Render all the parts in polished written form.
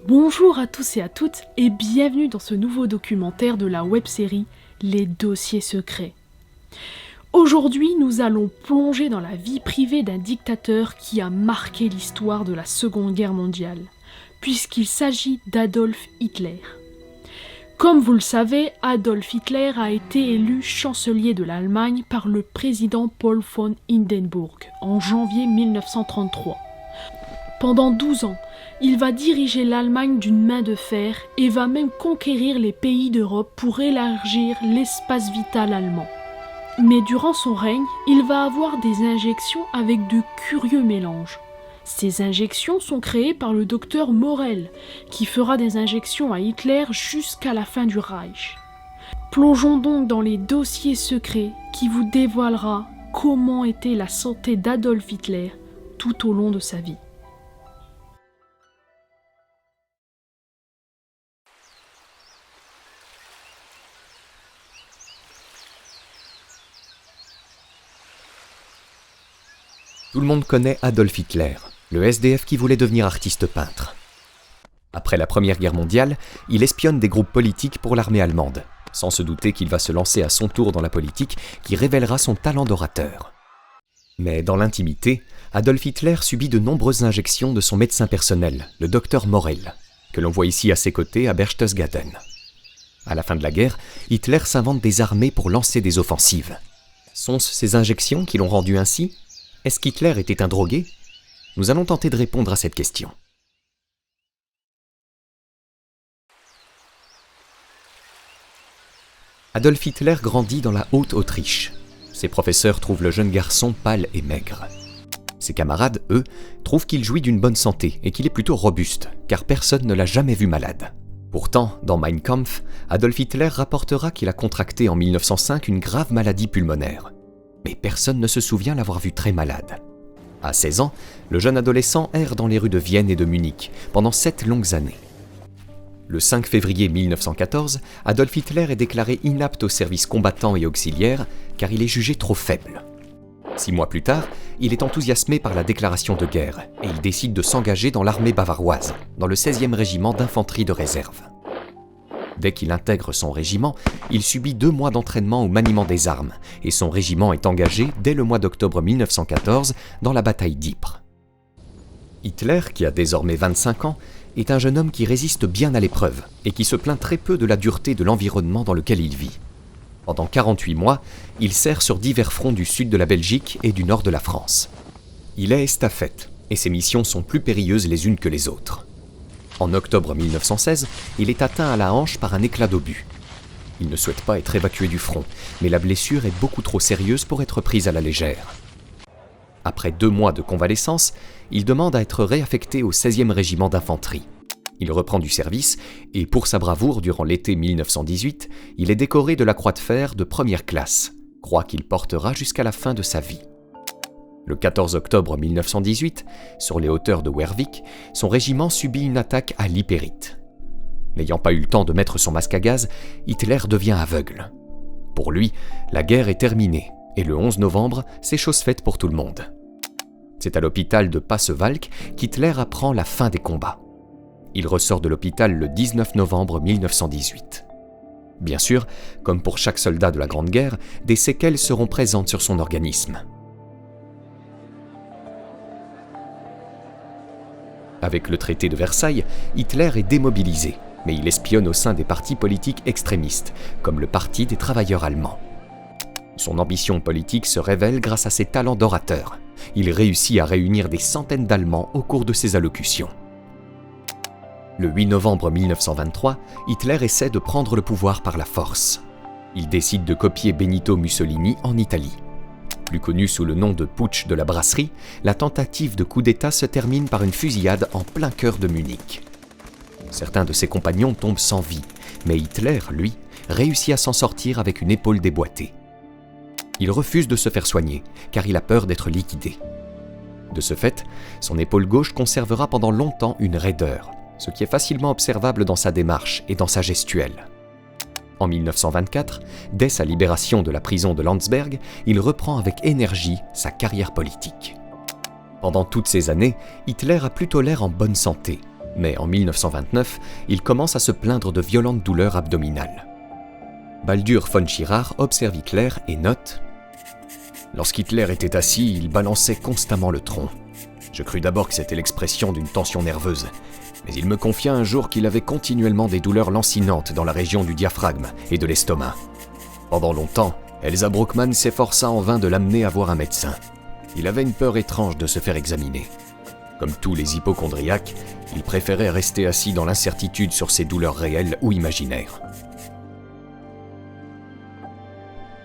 Bonjour à tous et à toutes et bienvenue dans ce nouveau documentaire de la web-série Les Dossiers Secrets. Aujourd'hui, nous allons plonger dans la vie privée d'un dictateur qui a marqué l'histoire de la Seconde Guerre mondiale, puisqu'il s'agit d'Adolf Hitler. Comme vous le savez, Adolf Hitler a été élu chancelier de l'Allemagne par le président Paul von Hindenburg en janvier 1933. Pendant 12 ans, il va diriger l'Allemagne d'une main de fer et va même conquérir les pays d'Europe pour élargir l'espace vital allemand. Mais durant son règne, il va avoir des injections avec de curieux mélanges. Ces injections sont créées par le docteur Morel, qui fera des injections à Hitler jusqu'à la fin du Reich. Plongeons donc dans les dossiers secrets qui vous dévoilera comment était la santé d'Adolf Hitler tout au long de sa vie. Tout le monde connaît Adolf Hitler, le SDF qui voulait devenir artiste peintre. Après la Première Guerre mondiale, il espionne des groupes politiques pour l'armée allemande, sans se douter qu'il va se lancer à son tour dans la politique qui révélera son talent d'orateur. Mais dans l'intimité, Adolf Hitler subit de nombreuses injections de son médecin personnel, le docteur Morel, que l'on voit ici à ses côtés à Berchtesgaden. À la fin de la guerre, Hitler s'invente des armées pour lancer des offensives. Sont-ce ces injections qui l'ont rendu ainsi ? Est-ce qu'Hitler était un drogué ? Nous allons tenter de répondre à cette question. Adolf Hitler grandit dans la Haute-Autriche. Ses professeurs trouvent le jeune garçon pâle et maigre. Ses camarades, eux, trouvent qu'il jouit d'une bonne santé et qu'il est plutôt robuste, car personne ne l'a jamais vu malade. Pourtant, dans Mein Kampf, Adolf Hitler rapportera qu'il a contracté en 1905 une grave maladie pulmonaire. Mais personne ne se souvient l'avoir vu très malade. À 16 ans, le jeune adolescent erre dans les rues de Vienne et de Munich pendant 7 longues années. Le 5 février 1914, Adolf Hitler est déclaré inapte au service combattant et auxiliaire car il est jugé trop faible. 6 mois plus tard, il est enthousiasmé par la déclaration de guerre et il décide de s'engager dans l'armée bavaroise, dans le 16e régiment d'infanterie de réserve. Dès qu'il intègre son régiment, il subit 2 mois d'entraînement au maniement des armes et son régiment est engagé dès le mois d'octobre 1914 dans la bataille d'Ypres. Hitler, qui a désormais 25 ans, est un jeune homme qui résiste bien à l'épreuve et qui se plaint très peu de la dureté de l'environnement dans lequel il vit. Pendant 48 mois, il sert sur divers fronts du sud de la Belgique et du nord de la France. Il est estafette et ses missions sont plus périlleuses les unes que les autres. En octobre 1916, il est atteint à la hanche par un éclat d'obus. Il ne souhaite pas être évacué du front, mais la blessure est beaucoup trop sérieuse pour être prise à la légère. Après 2 mois de convalescence, il demande à être réaffecté au 16e régiment d'infanterie. Il reprend du service et pour sa bravoure durant l'été 1918, il est décoré de la Croix de fer de première classe, croix qu'il portera jusqu'à la fin de sa vie. Le 14 octobre 1918, sur les hauteurs de Wervik, son régiment subit une attaque à l'hypérite. N'ayant pas eu le temps de mettre son masque à gaz, Hitler devient aveugle. Pour lui, la guerre est terminée, et le 11 novembre, c'est chose faite pour tout le monde. C'est à l'hôpital de Pasewalk qu'Hitler apprend la fin des combats. Il ressort de l'hôpital le 19 novembre 1918. Bien sûr, comme pour chaque soldat de la Grande Guerre, des séquelles seront présentes sur son organisme. Avec le traité de Versailles, Hitler est démobilisé, mais il espionne au sein des partis politiques extrémistes, comme le Parti des travailleurs allemands. Son ambition politique se révèle grâce à ses talents d'orateur. Il réussit à réunir des centaines d'Allemands au cours de ses allocutions. Le 8 novembre 1923, Hitler essaie de prendre le pouvoir par la force. Il décide de copier Benito Mussolini en Italie. Plus connu sous le nom de putsch de la brasserie, la tentative de coup d'État se termine par une fusillade en plein cœur de Munich. Certains de ses compagnons tombent sans vie, mais Hitler, lui, réussit à s'en sortir avec une épaule déboîtée. Il refuse de se faire soigner, car il a peur d'être liquidé. De ce fait, son épaule gauche conservera pendant longtemps une raideur, ce qui est facilement observable dans sa démarche et dans sa gestuelle. En 1924, dès sa libération de la prison de Landsberg, il reprend avec énergie sa carrière politique. Pendant toutes ces années, Hitler a plutôt l'air en bonne santé, Mais en 1929, il commence à se plaindre de violentes douleurs abdominales. Baldur von Schirach observe Hitler et note « Lorsqu'Hitler était assis, il balançait constamment le tronc. Je crus d'abord que c'était l'expression d'une tension nerveuse, mais il me confia un jour qu'il avait continuellement des douleurs lancinantes dans la région du diaphragme et de l'estomac. Pendant longtemps, Elsa Bruckmann s'efforça en vain de l'amener à voir un médecin. Il avait une peur étrange de se faire examiner. Comme tous les hypocondriaques, il préférait rester assis dans l'incertitude sur ses douleurs réelles ou imaginaires. »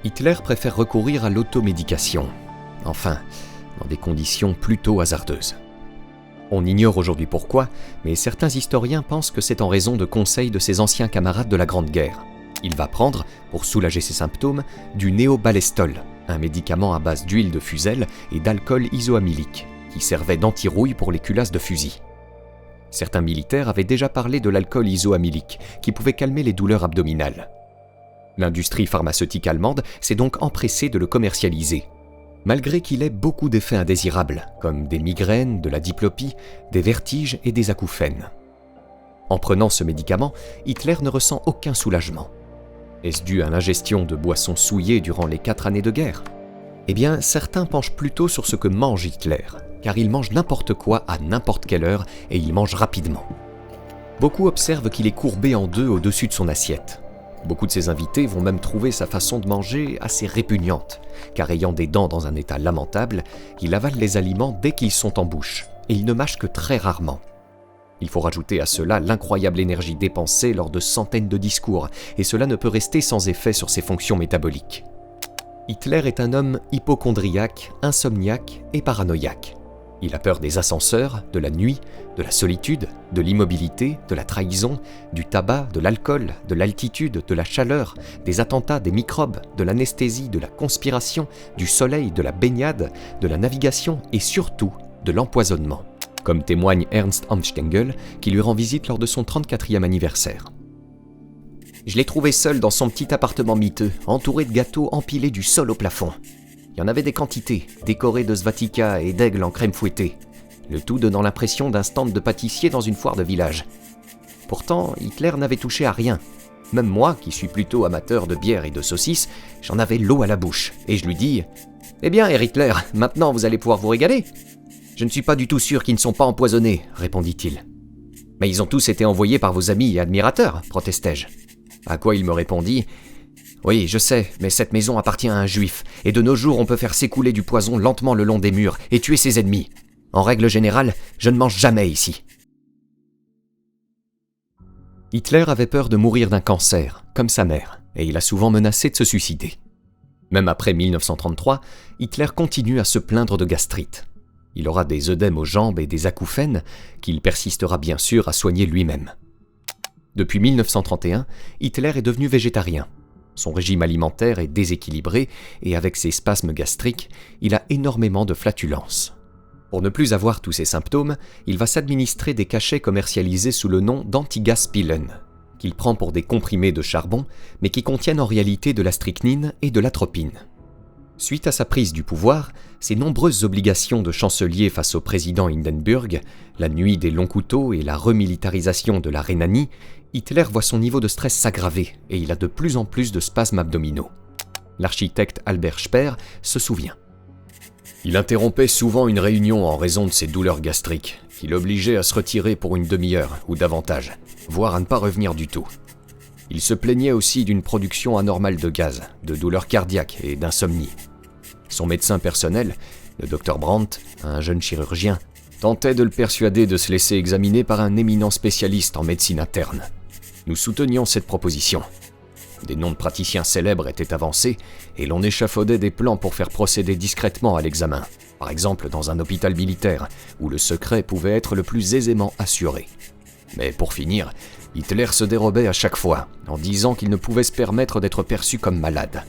Hitler préfère recourir à l'automédication, enfin, dans des conditions plutôt hasardeuses. On ignore aujourd'hui pourquoi, mais certains historiens pensent que c'est en raison de conseils de ses anciens camarades de la Grande Guerre. Il va prendre, pour soulager ses symptômes, du néobalestol, un médicament à base d'huile de fusel et d'alcool isoamylique, qui servait d'antirouille pour les culasses de fusil. Certains militaires avaient déjà parlé de l'alcool isoamylique, qui pouvait calmer les douleurs abdominales. L'industrie pharmaceutique allemande s'est donc empressée de le commercialiser, malgré qu'il ait beaucoup d'effets indésirables, comme des migraines, de la diplopie, des vertiges et des acouphènes. En prenant ce médicament, Hitler ne ressent aucun soulagement. Est-ce dû à l'ingestion de boissons souillées durant les 4 années de guerre ? Eh bien, certains penchent plutôt sur ce que mange Hitler, car il mange n'importe quoi à n'importe quelle heure et il mange rapidement. Beaucoup observent qu'il est courbé en deux au-dessus de son assiette. Beaucoup de ses invités vont même trouver sa façon de manger assez répugnante, car ayant des dents dans un état lamentable, il avale les aliments dès qu'ils sont en bouche, et il ne mâche que très rarement. Il faut rajouter à cela l'incroyable énergie dépensée lors de centaines de discours, et cela ne peut rester sans effet sur ses fonctions métaboliques. Hitler est un homme hypocondriaque, insomniaque et paranoïaque. Il a peur des ascenseurs, de la nuit, de la solitude, de l'immobilité, de la trahison, du tabac, de l'alcool, de l'altitude, de la chaleur, des attentats, des microbes, de l'anesthésie, de la conspiration, du soleil, de la baignade, de la navigation et surtout de l'empoisonnement, comme témoigne Ernst Amstengel qui lui rend visite lors de son 34e anniversaire. Je l'ai trouvé seul dans son petit appartement miteux, entouré de gâteaux empilés du sol au plafond. Il y en avait des quantités, décorés de svatika et d'aigles en crème fouettée, le tout donnant l'impression d'un stand de pâtissier dans une foire de village. Pourtant, Hitler n'avait touché à rien. Même moi, qui suis plutôt amateur de bière et de saucisses, j'en avais l'eau à la bouche, et je lui dis « Eh bien, Herr Hitler, maintenant vous allez pouvoir vous régaler !»« Je ne suis pas du tout sûr qu'ils ne sont pas empoisonnés, » répondit-il. « Mais ils ont tous été envoyés par vos amis et admirateurs, protestai-je. » À quoi il me répondit « Oui, je sais, mais cette maison appartient à un juif, et de nos jours on peut faire s'écouler du poison lentement le long des murs et tuer ses ennemis. En règle générale, je ne mange jamais ici. » Hitler avait peur de mourir d'un cancer, comme sa mère, et il a souvent menacé de se suicider. Même après 1933, Hitler continue à se plaindre de gastrite. Il aura des œdèmes aux jambes et des acouphènes qu'il persistera bien sûr à soigner lui-même. Depuis 1931, Hitler est devenu végétarien. Son régime alimentaire est déséquilibré et avec ses spasmes gastriques, il a énormément de flatulences. Pour ne plus avoir tous ces symptômes, il va s'administrer des cachets commercialisés sous le nom d'antigaspillen, qu'il prend pour des comprimés de charbon, mais qui contiennent en réalité de la strychnine et de l'atropine. Suite à sa prise du pouvoir, ses nombreuses obligations de chancelier face au président Hindenburg, la nuit des longs couteaux et la remilitarisation de la Rhénanie, Hitler voit son niveau de stress s'aggraver et il a de plus en plus de spasmes abdominaux. L'architecte Albert Speer se souvient. Il interrompait souvent une réunion en raison de ses douleurs gastriques, qui l'obligeaient à se retirer pour une demi-heure ou davantage, voire à ne pas revenir du tout. Il se plaignait aussi d'une production anormale de gaz, de douleurs cardiaques et d'insomnie. Son médecin personnel, le Dr Brandt, un jeune chirurgien, tentait de le persuader de se laisser examiner par un éminent spécialiste en médecine interne. Nous soutenions cette proposition. Des noms de praticiens célèbres étaient avancés et l'on échafaudait des plans pour faire procéder discrètement à l'examen, par exemple dans un hôpital militaire où le secret pouvait être le plus aisément assuré. Mais pour finir, Hitler se dérobait à chaque fois, en disant qu'il ne pouvait se permettre d'être perçu comme malade.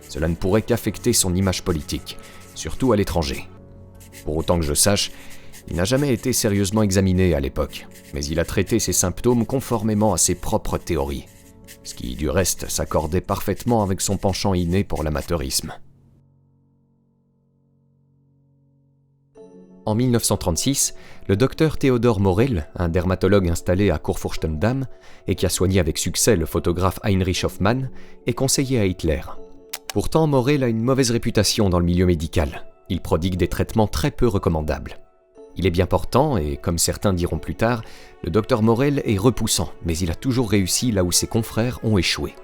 Cela ne pourrait qu'affecter son image politique, surtout à l'étranger. Pour autant que je sache, il n'a jamais été sérieusement examiné à l'époque, mais il a traité ses symptômes conformément à ses propres théories, ce qui, du reste, s'accordait parfaitement avec son penchant inné pour l'amateurisme. En 1936, le docteur Theodor Morell, un dermatologue installé à Kurfürstendamm et qui a soigné avec succès le photographe Heinrich Hoffmann, est conseillé à Hitler. Pourtant, Morell a une mauvaise réputation dans le milieu médical. Il prodigue des traitements très peu recommandables. Il est bien portant et, comme certains diront plus tard, le docteur Morell est repoussant, mais il a toujours réussi là où ses confrères ont échoué.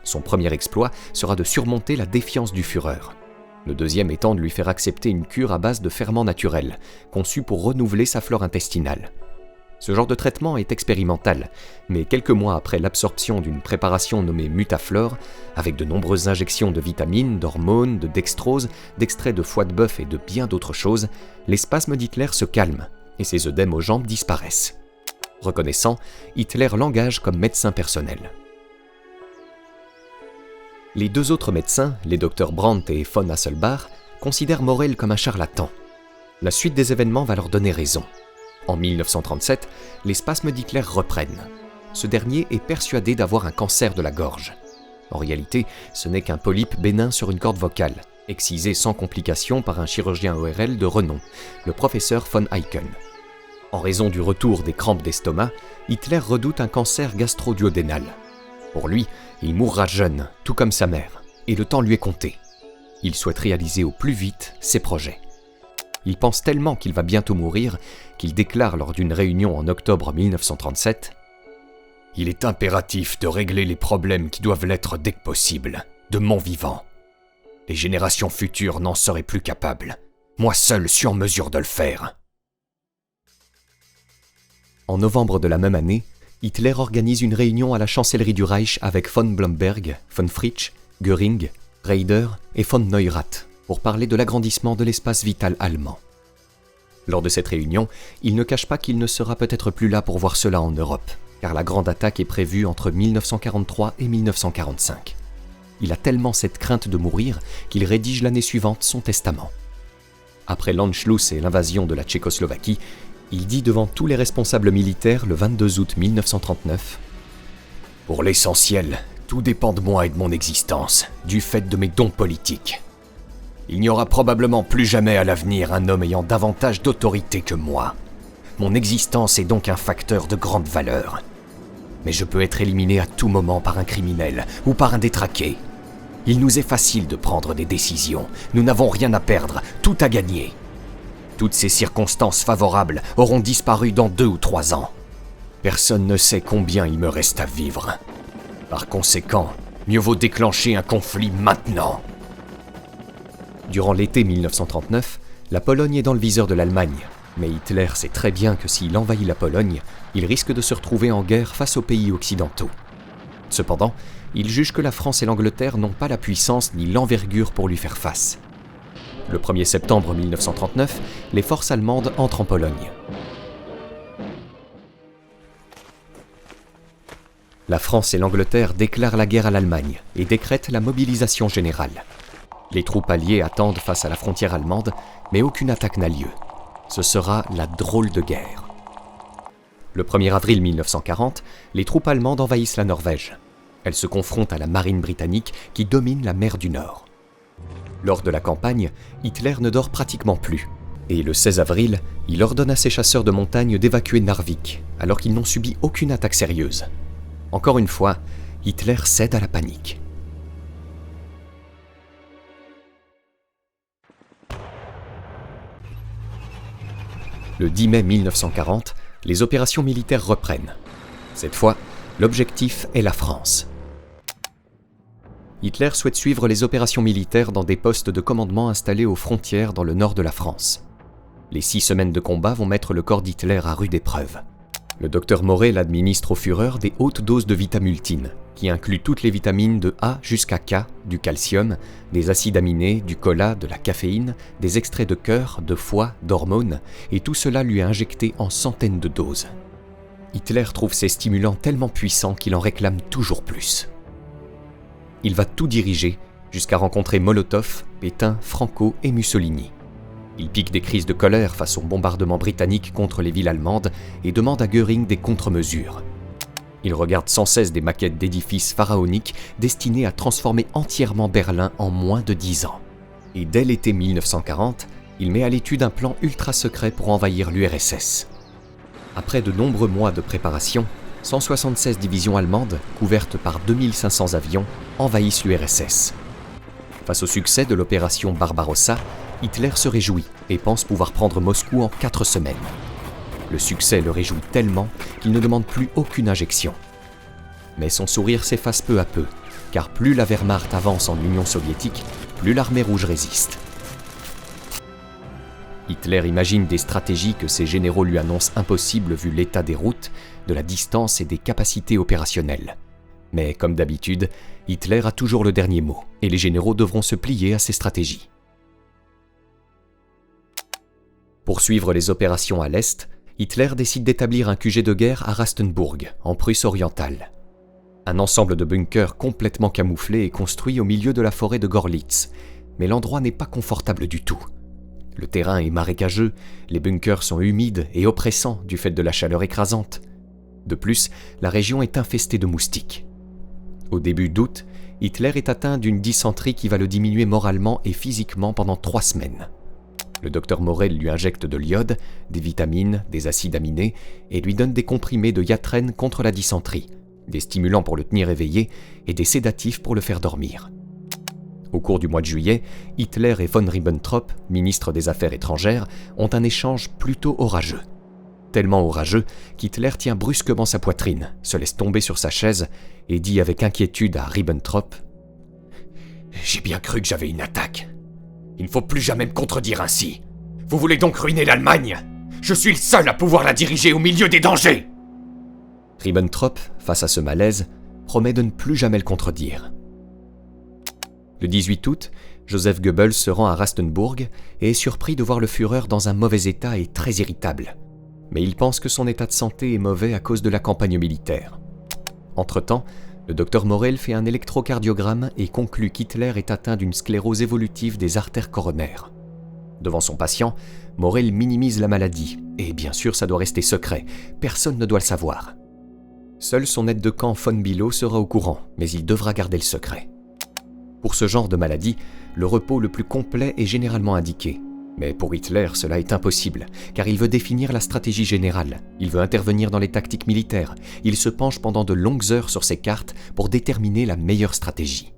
Son premier exploit sera de surmonter la défiance du Führer. Le deuxième étant de lui faire accepter une cure à base de ferments naturels, conçue pour renouveler sa flore intestinale. Ce genre de traitement est expérimental, mais quelques mois après l'absorption d'une préparation nommée Mutaflore, avec de nombreuses injections de vitamines, d'hormones, de dextrose, d'extraits de foie de bœuf et de bien d'autres choses, les spasmes d'Hitler se calment et ses œdèmes aux jambes disparaissent. Reconnaissant, Hitler l'engage comme médecin personnel. Les deux autres médecins, les docteurs Brandt et von Hasselbach, considèrent Morell comme un charlatan. La suite des événements va leur donner raison. En 1937, les spasmes d'Hitler reprennent. Ce dernier est persuadé d'avoir un cancer de la gorge. En réalité, ce n'est qu'un polype bénin sur une corde vocale, excisé sans complications par un chirurgien ORL de renom, le professeur von Eichen. En raison du retour des crampes d'estomac, Hitler redoute un cancer gastro-duodénal. Pour lui, il mourra jeune, tout comme sa mère, et le temps lui est compté. Il souhaite réaliser au plus vite ses projets. Il pense tellement qu'il va bientôt mourir qu'il déclare lors d'une réunion en octobre 1937 « Il est impératif de régler les problèmes qui doivent l'être dès que possible, de mon vivant. Les générations futures n'en seraient plus capables. Moi seul suis en mesure de le faire. » En novembre de la même année, Hitler organise une réunion à la chancellerie du Reich avec von Blomberg, von Fritsch, Göring, Raeder et von Neurath pour parler de l'agrandissement de l'espace vital allemand. Lors de cette réunion, il ne cache pas qu'il ne sera peut-être plus là pour voir cela en Europe, car la grande attaque est prévue entre 1943 et 1945. Il a tellement cette crainte de mourir qu'il rédige l'année suivante son testament. Après l'Anschluss et l'invasion de la Tchécoslovaquie, il dit devant tous les responsables militaires le 22 août 1939 « Pour l'essentiel, tout dépend de moi et de mon existence, du fait de mes dons politiques. Il n'y aura probablement plus jamais à l'avenir un homme ayant davantage d'autorité que moi. Mon existence est donc un facteur de grande valeur. Mais je peux être éliminé à tout moment par un criminel ou par un détraqué. Il nous est facile de prendre des décisions, nous n'avons rien à perdre, tout à gagner. Toutes ces circonstances favorables auront disparu dans 2 ou 3 ans. Personne ne sait combien il me reste à vivre. Par conséquent, mieux vaut déclencher un conflit maintenant. » Durant l'été 1939, la Pologne est dans le viseur de l'Allemagne, mais Hitler sait très bien que s'il envahit la Pologne, il risque de se retrouver en guerre face aux pays occidentaux. Cependant, il juge que la France et l'Angleterre n'ont pas la puissance ni l'envergure pour lui faire face. Le 1er septembre 1939, les forces allemandes entrent en Pologne. La France et l'Angleterre déclarent la guerre à l'Allemagne et décrètent la mobilisation générale. Les troupes alliées attendent face à la frontière allemande, mais aucune attaque n'a lieu. Ce sera la drôle de guerre. Le 1er avril 1940, les troupes allemandes envahissent la Norvège. Elles se confrontent à la marine britannique qui domine la mer du Nord. Lors de la campagne, Hitler ne dort pratiquement plus. Et le 16 avril, il ordonne à ses chasseurs de montagne d'évacuer Narvik, alors qu'ils n'ont subi aucune attaque sérieuse. Encore une fois, Hitler cède à la panique. Le 10 mai 1940, les opérations militaires reprennent. Cette fois, l'objectif est la France. Hitler souhaite suivre les opérations militaires dans des postes de commandement installés aux frontières dans le nord de la France. Les 6 semaines de combat vont mettre le corps d'Hitler à rude épreuve. Le docteur Morell administre au Führer des hautes doses de vitamultine, qui incluent toutes les vitamines de A jusqu'à K, du calcium, des acides aminés, du cola, de la caféine, des extraits de cœur, de foie, d'hormones, et tout cela lui est injecté en centaines de doses. Hitler trouve ces stimulants tellement puissants qu'il en réclame toujours plus. Il va tout diriger, jusqu'à rencontrer Molotov, Pétain, Franco et Mussolini. Il pique des crises de colère face au bombardement britannique contre les villes allemandes et demande à Göring des contre-mesures. Il regarde sans cesse des maquettes d'édifices pharaoniques destinés à transformer entièrement Berlin en moins de 10 ans. Et dès l'été 1940, il met à l'étude un plan ultra secret pour envahir l'URSS. Après de nombreux mois de préparation, 176 divisions allemandes, couvertes par 2500 avions, envahissent l'URSS. Face au succès de l'opération Barbarossa, Hitler se réjouit et pense pouvoir prendre Moscou en 4 semaines. Le succès le réjouit tellement qu'il ne demande plus aucune injection. Mais son sourire s'efface peu à peu, car plus la Wehrmacht avance en Union soviétique, plus l'armée rouge résiste. Hitler imagine des stratégies que ses généraux lui annoncent impossibles vu l'état des routes, de la distance et des capacités opérationnelles. Mais comme d'habitude, Hitler a toujours le dernier mot, et les généraux devront se plier à ses stratégies. Pour suivre les opérations à l'Est, Hitler décide d'établir un QG de guerre à Rastenburg, en Prusse orientale. Un ensemble de bunkers complètement camouflés est construit au milieu de la forêt de Gorlitz, mais l'endroit n'est pas confortable du tout. Le terrain est marécageux, les bunkers sont humides et oppressants du fait de la chaleur écrasante. De plus, la région est infestée de moustiques. Au début d'août, Hitler est atteint d'une dysenterie qui va le diminuer moralement et physiquement pendant 3 semaines. Le docteur Morel lui injecte de l'iode, des vitamines, des acides aminés et lui donne des comprimés de yatrène contre la dysenterie, des stimulants pour le tenir éveillé et des sédatifs pour le faire dormir. Au cours du mois de juillet, Hitler et von Ribbentrop, ministre des Affaires étrangères, ont un échange plutôt orageux. Tellement orageux qu'Hitler tient brusquement sa poitrine, se laisse tomber sur sa chaise et dit avec inquiétude à Ribbentrop « J'ai bien cru que j'avais une attaque. Il ne faut plus jamais me contredire ainsi. Vous voulez donc ruiner l'Allemagne ? Je suis le seul à pouvoir la diriger au milieu des dangers !» Ribbentrop, face à ce malaise, promet de ne plus jamais le contredire. Le 18 août, Joseph Goebbels se rend à Rastenburg et est surpris de voir le Führer dans un mauvais état et très irritable. Mais il pense que son état de santé est mauvais à cause de la campagne militaire. Entre-temps, le docteur Morel fait un électrocardiogramme et conclut qu'Hitler est atteint d'une sclérose évolutive des artères coronaires. Devant son patient, Morel minimise la maladie, et bien sûr ça doit rester secret, personne ne doit le savoir. Seul son aide de camp von Bülow sera au courant, mais il devra garder le secret. Pour ce genre de maladie, le repos le plus complet est généralement indiqué. Mais pour Hitler, cela est impossible, car il veut définir la stratégie générale, il veut intervenir dans les tactiques militaires, il se penche pendant de longues heures sur ses cartes pour déterminer la meilleure stratégie.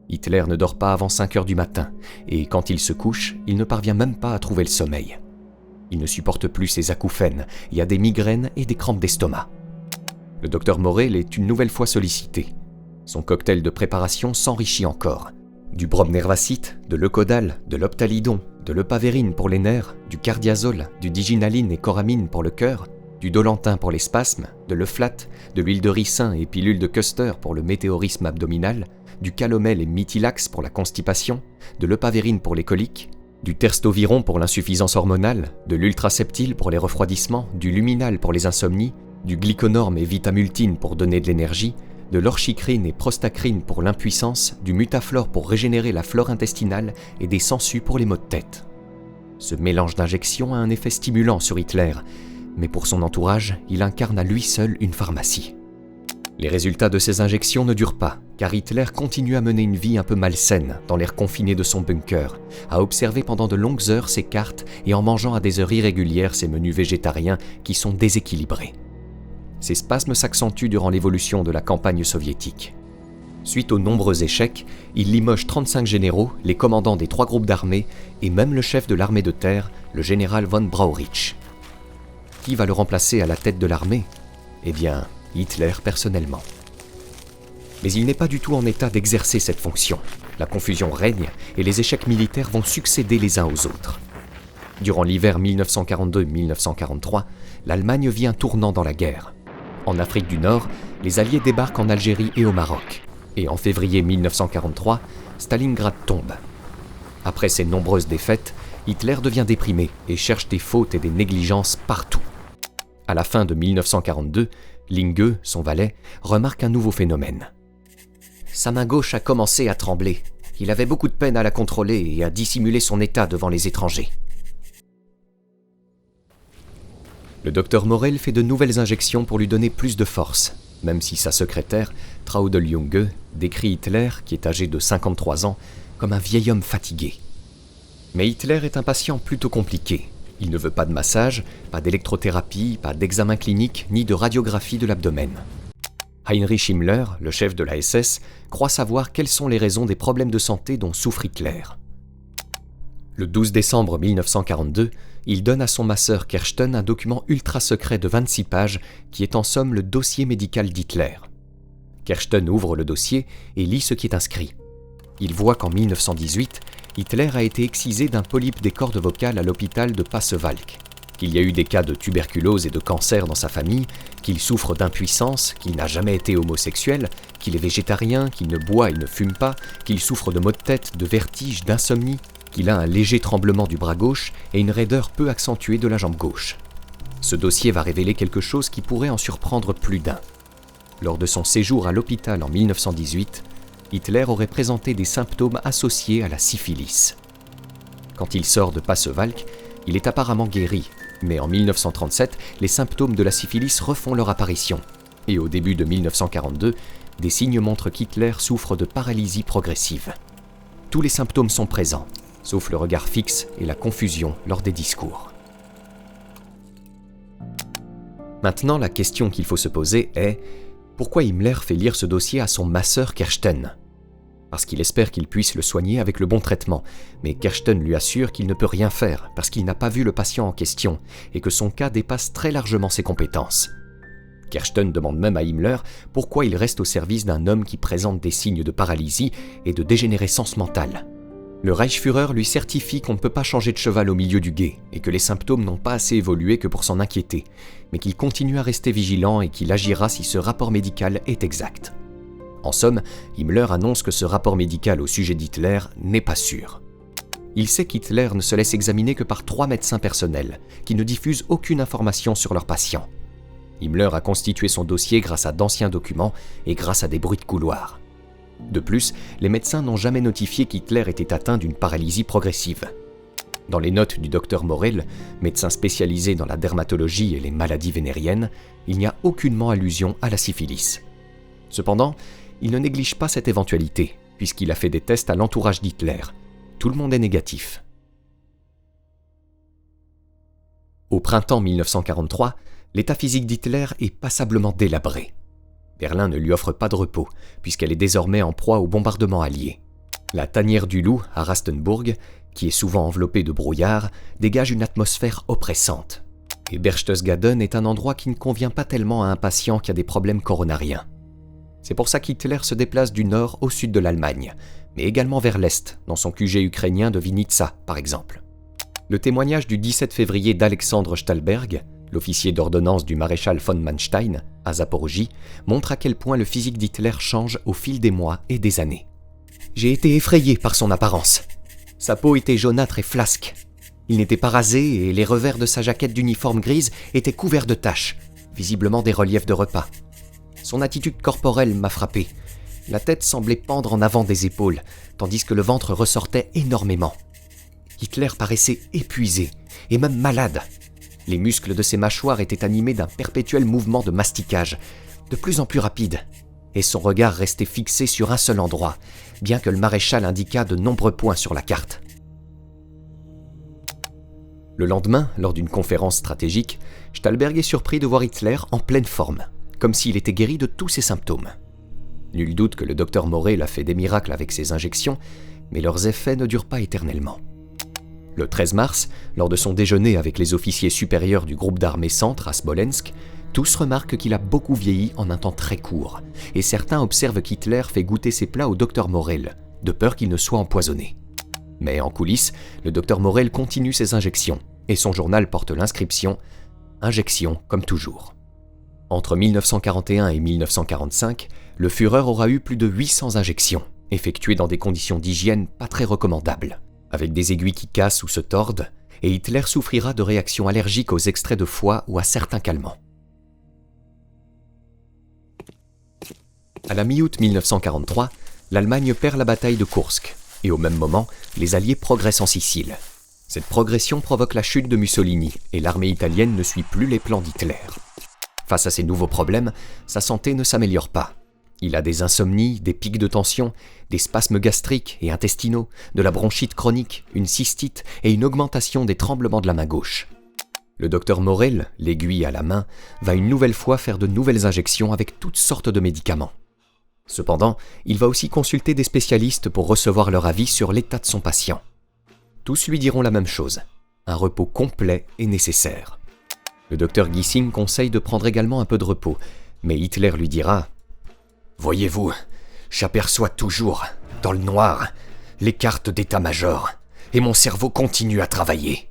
Hitler ne dort pas avant 5 heures du matin, et quand il se couche, il ne parvient même pas à trouver le sommeil. Il ne supporte plus ses acouphènes, il a des migraines et des crampes d'estomac. Le docteur Morel est une nouvelle fois sollicité. Son cocktail de préparation s'enrichit encore. Du bromnervacite, de l'eucodal, de l'optalidon, de l'eupavérine pour les nerfs, du cardiazole, du diginaline et coramine pour le cœur, du dolantin pour les spasmes, de l'euflate, de l'huile de ricin et pilule de Custer pour le météorisme abdominal, du calomel et mithylax pour la constipation, de l'eupavérine pour les coliques, du terstoviron pour l'insuffisance hormonale, de l'ultraseptile pour les refroidissements, du luminal pour les insomnies, du glyconorme et vitamultine pour donner de l'énergie, de l'orchicrine et prostacrine pour l'impuissance, du mutaflore pour régénérer la flore intestinale et des sangsues pour les maux de tête. Ce mélange d'injections a un effet stimulant sur Hitler, mais pour son entourage, il incarne à lui seul une pharmacie. Les résultats de ces injections ne durent pas, car Hitler continue à mener une vie un peu malsaine dans l'air confiné de son bunker, à observer pendant de longues heures ses cartes et en mangeant à des heures irrégulières ses menus végétariens qui sont déséquilibrés. Ces spasmes s'accentuent durant l'évolution de la campagne soviétique. Suite aux nombreux échecs, il limoge 35 généraux, les commandants des 3 groupes d'armées et même le chef de l'armée de terre, le général von Brauchitsch. Qui va le remplacer à la tête de l'armée ? Eh bien, Hitler personnellement. Mais il n'est pas du tout en état d'exercer cette fonction. La confusion règne et les échecs militaires vont succéder les uns aux autres. Durant l'hiver 1942-1943, l'Allemagne vit un tournant dans la guerre. En Afrique du Nord, les Alliés débarquent en Algérie et au Maroc. Et en février 1943, Stalingrad tombe. Après ces nombreuses défaites, Hitler devient déprimé et cherche des fautes et des négligences partout. À la fin de 1942, Linge, son valet, remarque un nouveau phénomène. Sa main gauche a commencé à trembler. Il avait beaucoup de peine à la contrôler et à dissimuler son état devant les étrangers. Le docteur Morel fait de nouvelles injections pour lui donner plus de force, même si sa secrétaire, Traudl Junge, décrit Hitler, qui est âgé de 53 ans, comme un vieil homme fatigué. Mais Hitler est un patient plutôt compliqué. Il ne veut pas de massage, pas d'électrothérapie, pas d'examen clinique, ni de radiographie de l'abdomen. Heinrich Himmler, le chef de la SS, croit savoir quelles sont les raisons des problèmes de santé dont souffre Hitler. Le 12 décembre 1942, il donne à son masseur Kersten un document ultra secret de 26 pages qui est en somme le dossier médical d'Hitler. Kersten ouvre le dossier et lit ce qui est inscrit. Il voit qu'en 1918, Hitler a été excisé d'un polype des cordes vocales à l'hôpital de Pasewalk, qu'il y a eu des cas de tuberculose et de cancer dans sa famille, qu'il souffre d'impuissance, qu'il n'a jamais été homosexuel, qu'il est végétarien, qu'il ne boit et ne fume pas, qu'il souffre de maux de tête, de vertige, d'insomnie, qu'il a un léger tremblement du bras gauche et une raideur peu accentuée de la jambe gauche. Ce dossier va révéler quelque chose qui pourrait en surprendre plus d'un. Lors de son séjour à l'hôpital en 1918, Hitler aurait présenté des symptômes associés à la syphilis. Quand il sort de Pasewalk, il est apparemment guéri, mais en 1937, les symptômes de la syphilis refont leur apparition. Et au début de 1942, des signes montrent qu'Hitler souffre de paralysie progressive. Tous les symptômes sont présents, sauf le regard fixe et la confusion lors des discours. Maintenant, la question qu'il faut se poser est « Pourquoi Himmler fait lire ce dossier à son masseur Kersten ?» Parce qu'il espère qu'il puisse le soigner avec le bon traitement, mais Kersten lui assure qu'il ne peut rien faire parce qu'il n'a pas vu le patient en question et que son cas dépasse très largement ses compétences. Kersten demande même à Himmler pourquoi il reste au service d'un homme qui présente des signes de paralysie et de dégénérescence mentale. Le Reichsführer lui certifie qu'on ne peut pas changer de cheval au milieu du gué et que les symptômes n'ont pas assez évolué que pour s'en inquiéter, mais qu'il continue à rester vigilant et qu'il agira si ce rapport médical est exact. En somme, Himmler annonce que ce rapport médical au sujet d'Hitler n'est pas sûr. Il sait qu'Hitler ne se laisse examiner que par 3 médecins personnels, qui ne diffusent aucune information sur leurs patients. Himmler a constitué son dossier grâce à d'anciens documents et grâce à des bruits de couloir. De plus, les médecins n'ont jamais notifié qu'Hitler était atteint d'une paralysie progressive. Dans les notes du docteur Morel, médecin spécialisé dans la dermatologie et les maladies vénériennes, il n'y a aucunement allusion à la syphilis. Cependant, il ne néglige pas cette éventualité, puisqu'il a fait des tests à l'entourage d'Hitler. Tout le monde est négatif. Au printemps 1943, l'état physique d'Hitler est passablement délabré. Berlin ne lui offre pas de repos, puisqu'elle est désormais en proie aux bombardements alliés. La tanière du loup, à Rastenburg, qui est souvent enveloppée de brouillard, dégage une atmosphère oppressante. Et Berchtesgaden est un endroit qui ne convient pas tellement à un patient qui a des problèmes coronariens. C'est pour ça qu'Hitler se déplace du nord au sud de l'Allemagne, mais également vers l'est, dans son QG ukrainien de Vinitsa, par exemple. Le témoignage du 17 février d'Alexandre Stahlberg, l'officier d'ordonnance du maréchal von Manstein, à Zaporojie, montre à quel point le physique d'Hitler change au fil des mois et des années. « J'ai été effrayé par son apparence. Sa peau était jaunâtre et flasque. Il n'était pas rasé et les revers de sa jaquette d'uniforme grise étaient couverts de taches, visiblement des reliefs de repas. Son attitude corporelle m'a frappé. La tête semblait pendre en avant des épaules, tandis que le ventre ressortait énormément. Hitler paraissait épuisé et même malade. Les muscles de ses mâchoires étaient animés d'un perpétuel mouvement de masticage, de plus en plus rapide, et son regard restait fixé sur un seul endroit, bien que le maréchal indiquât de nombreux points sur la carte. Le lendemain, lors d'une conférence stratégique, Stahlberg est surpris de voir Hitler en pleine forme, comme s'il était guéri de tous ses symptômes. Nul doute que le docteur Morel a fait des miracles avec ses injections, mais leurs effets ne durent pas éternellement. Le 13 mars, lors de son déjeuner avec les officiers supérieurs du groupe d'armée centre à Smolensk, tous remarquent qu'il a beaucoup vieilli en un temps très court, et certains observent qu'Hitler fait goûter ses plats au docteur Morel, de peur qu'il ne soit empoisonné. Mais en coulisses, le docteur Morel continue ses injections, et son journal porte l'inscription « Injection comme toujours ». Entre 1941 et 1945, le Führer aura eu plus de 800 injections, effectuées dans des conditions d'hygiène pas très recommandables, avec des aiguilles qui cassent ou se tordent, et Hitler souffrira de réactions allergiques aux extraits de foie ou à certains calmants. À la mi-août 1943, l'Allemagne perd la bataille de Koursk, et au même moment, les Alliés progressent en Sicile. Cette progression provoque la chute de Mussolini, et l'armée italienne ne suit plus les plans d'Hitler. Face à ces nouveaux problèmes, sa santé ne s'améliore pas. Il a des insomnies, des pics de tension, des spasmes gastriques et intestinaux, de la bronchite chronique, une cystite et une augmentation des tremblements de la main gauche. Le docteur Morel, l'aiguille à la main, va une nouvelle fois faire de nouvelles injections avec toutes sortes de médicaments. Cependant, il va aussi consulter des spécialistes pour recevoir leur avis sur l'état de son patient. Tous lui diront la même chose, un repos complet est nécessaire. Le docteur Gissing conseille de prendre également un peu de repos, mais Hitler lui dira « Voyez-vous, j'aperçois toujours, dans le noir, les cartes d'état-major, et mon cerveau continue à travailler.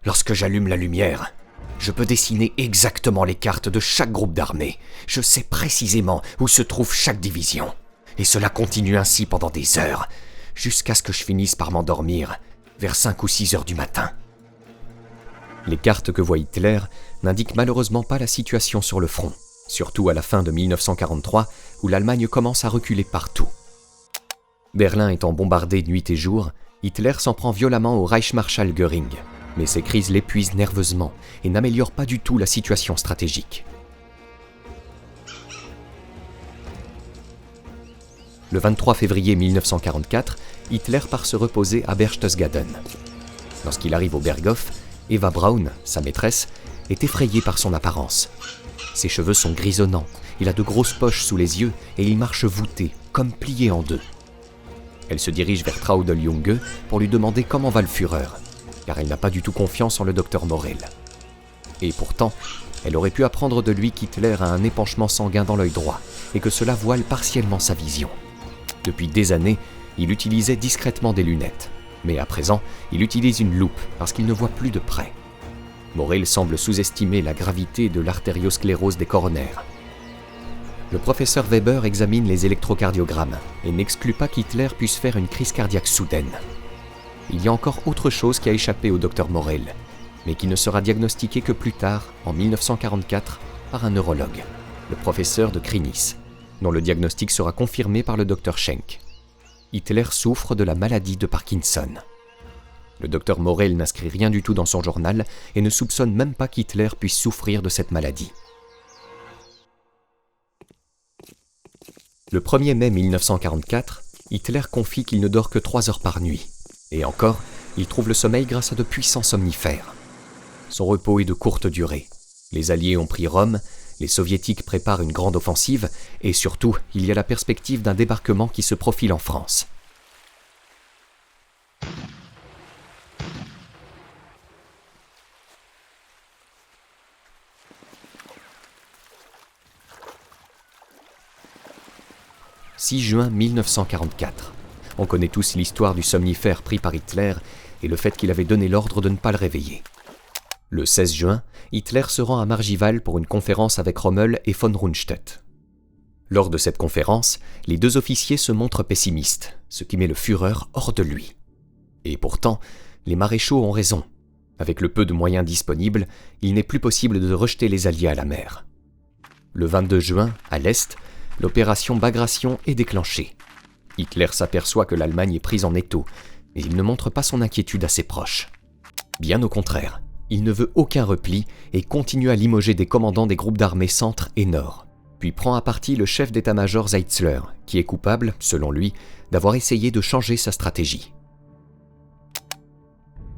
Lorsque j'allume la lumière, je peux dessiner exactement les cartes de chaque groupe d'armée. Je sais précisément où se trouve chaque division. Et cela continue ainsi pendant des heures, jusqu'à ce que je finisse par m'endormir, vers 5 ou 6 heures du matin. » Les cartes que voit Hitler n'indiquent malheureusement pas la situation sur le front, surtout à la fin de 1943, où l'Allemagne commence à reculer partout. Berlin étant bombardé nuit et jour, Hitler s'en prend violemment au Reichsmarschall Göring, mais ces crises l'épuisent nerveusement et n'améliorent pas du tout la situation stratégique. Le 23 février 1944, Hitler part se reposer à Berchtesgaden. Lorsqu'il arrive au Berghof, Eva Braun, sa maîtresse, est effrayée par son apparence. Ses cheveux sont grisonnants, il a de grosses poches sous les yeux et il marche voûté, comme plié en deux. Elle se dirige vers Traudl Junge pour lui demander comment va le Führer, car elle n'a pas du tout confiance en le docteur Morel. Et pourtant, elle aurait pu apprendre de lui qu'Hitler a un épanchement sanguin dans l'œil droit et que cela voile partiellement sa vision. Depuis des années, il utilisait discrètement des lunettes, mais à présent, il utilise une loupe parce qu'il ne voit plus de près. Morel semble sous-estimer la gravité de l'artériosclérose des coronaires. Le professeur Weber examine les électrocardiogrammes et n'exclut pas qu'Hitler puisse faire une crise cardiaque soudaine. Il y a encore autre chose qui a échappé au docteur Morel, mais qui ne sera diagnostiqué que plus tard, en 1944, par un neurologue, le professeur de Krinis, dont le diagnostic sera confirmé par le docteur Schenk. Hitler souffre de la maladie de Parkinson. Le docteur Morel n'inscrit rien du tout dans son journal et ne soupçonne même pas qu'Hitler puisse souffrir de cette maladie. Le 1er mai 1944, Hitler confie qu'il ne dort que 3 heures par nuit. Et encore, il trouve le sommeil grâce à de puissants somnifères. Son repos est de courte durée. Les Alliés ont pris Rome, les Soviétiques préparent une grande offensive, et surtout, il y a la perspective d'un débarquement qui se profile en France. « 6 juin 1944. On connaît tous l'histoire du somnifère pris par Hitler et le fait qu'il avait donné l'ordre de ne pas le réveiller. Le 16 juin, Hitler se rend à Margival pour une conférence avec Rommel et von Rundstedt. Lors de cette conférence, les deux officiers se montrent pessimistes, ce qui met le Führer hors de lui. Et pourtant, les maréchaux ont raison. Avec le peu de moyens disponibles, il n'est plus possible de rejeter les Alliés à la mer. Le 22 juin, à l'Est, l'opération Bagration est déclenchée. Hitler s'aperçoit que l'Allemagne est prise en étau, mais il ne montre pas son inquiétude à ses proches. Bien au contraire, il ne veut aucun repli et continue à limoger des commandants des groupes d'armées centre et nord, puis prend à partie le chef d'état-major Zeitzler, qui est coupable, selon lui, d'avoir essayé de changer sa stratégie.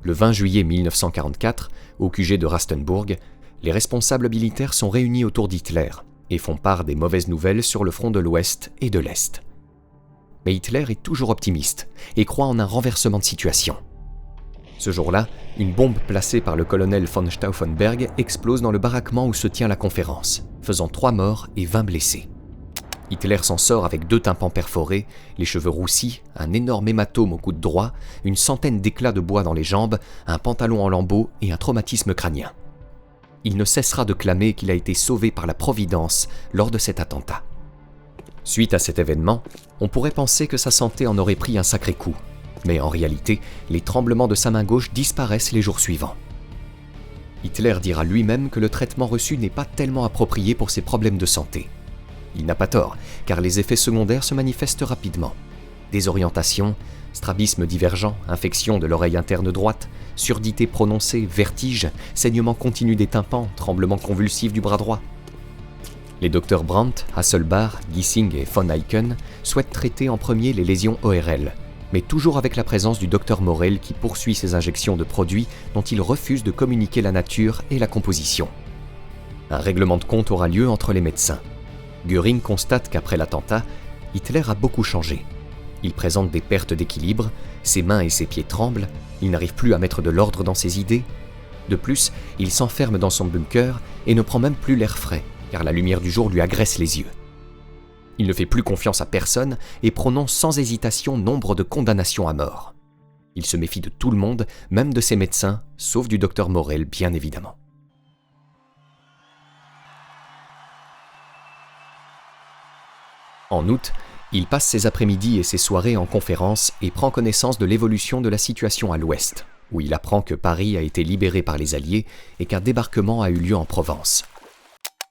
Le 20 juillet 1944, au QG de Rastenburg, les responsables militaires sont réunis autour d'Hitler et font part des mauvaises nouvelles sur le front de l'Ouest et de l'Est. Mais Hitler est toujours optimiste et croit en un renversement de situation. Ce jour-là, une bombe placée par le colonel von Stauffenberg explose dans le baraquement où se tient la conférence, faisant 3 morts et 20 blessés. Hitler s'en sort avec 2 tympans perforés, les cheveux roussis, un énorme hématome au coude droit, une centaine d'éclats de bois dans les jambes, un pantalon en lambeaux et un traumatisme crânien. Il ne cessera de clamer qu'il a été sauvé par la Providence lors de cet attentat. Suite à cet événement, on pourrait penser que sa santé en aurait pris un sacré coup, mais en réalité, les tremblements de sa main gauche disparaissent les jours suivants. Hitler dira lui-même que le traitement reçu n'est pas tellement approprié pour ses problèmes de santé. Il n'a pas tort, car les effets secondaires se manifestent rapidement. Désorientation, strabisme divergent, infection de l'oreille interne droite, surdité prononcée, vertige, saignement continu des tympans, tremblement convulsif du bras droit. Les docteurs Brandt, Hasselbalch, Gissing et von Eycken souhaitent traiter en premier les lésions ORL, mais toujours avec la présence du docteur Morel qui poursuit ses injections de produits dont il refuse de communiquer la nature et la composition. Un règlement de compte aura lieu entre les médecins. Göring constate qu'après l'attentat, Hitler a beaucoup changé. Il présente des pertes d'équilibre, ses mains et ses pieds tremblent, il n'arrive plus à mettre de l'ordre dans ses idées. De plus, il s'enferme dans son bunker et ne prend même plus l'air frais, car la lumière du jour lui agresse les yeux. Il ne fait plus confiance à personne et prononce sans hésitation nombre de condamnations à mort. Il se méfie de tout le monde, même de ses médecins, sauf du docteur Morel, bien évidemment. En août, il passe ses après-midi et ses soirées en conférence et prend connaissance de l'évolution de la situation à l'ouest, où il apprend que Paris a été libéré par les Alliés et qu'un débarquement a eu lieu en Provence.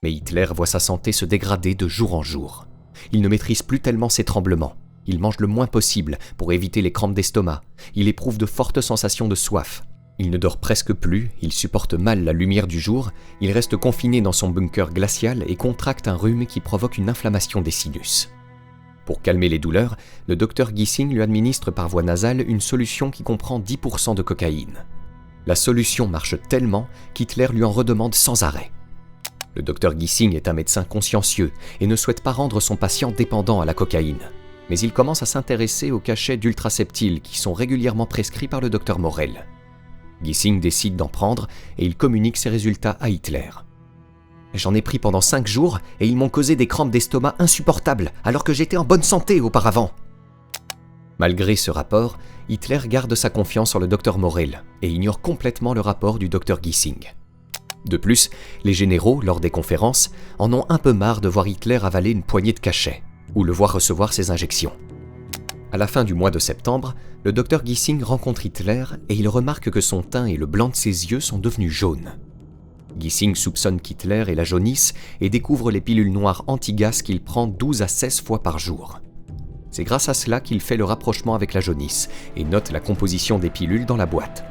Mais Hitler voit sa santé se dégrader de jour en jour. Il ne maîtrise plus tellement ses tremblements. Il mange le moins possible pour éviter les crampes d'estomac. Il éprouve de fortes sensations de soif. Il ne dort presque plus, il supporte mal la lumière du jour, il reste confiné dans son bunker glacial et contracte un rhume qui provoque une inflammation des sinus. Pour calmer les douleurs, le docteur Gissing lui administre par voie nasale une solution qui comprend 10% de cocaïne. La solution marche tellement qu'Hitler lui en redemande sans arrêt. Le docteur Gissing est un médecin consciencieux et ne souhaite pas rendre son patient dépendant à la cocaïne. Mais il commence à s'intéresser aux cachets d'ultraseptiles qui sont régulièrement prescrits par le docteur Morel. Gissing décide d'en prendre et il communique ses résultats à Hitler. « J'en ai pris pendant 5 jours et ils m'ont causé des crampes d'estomac insupportables alors que j'étais en bonne santé auparavant. » Malgré ce rapport, Hitler garde sa confiance en le docteur Morel et ignore complètement le rapport du docteur Gissing. De plus, les généraux, lors des conférences, en ont un peu marre de voir Hitler avaler une poignée de cachets ou le voir recevoir ses injections. À la fin du mois de septembre, le docteur Gissing rencontre Hitler et il remarque que son teint et le blanc de ses yeux sont devenus jaunes. Gissing soupçonne qu'Hitler est la jaunisse et découvre les pilules noires anti-gaz qu'il prend 12 à 16 fois par jour. C'est grâce à cela qu'il fait le rapprochement avec la jaunisse et note la composition des pilules dans la boîte.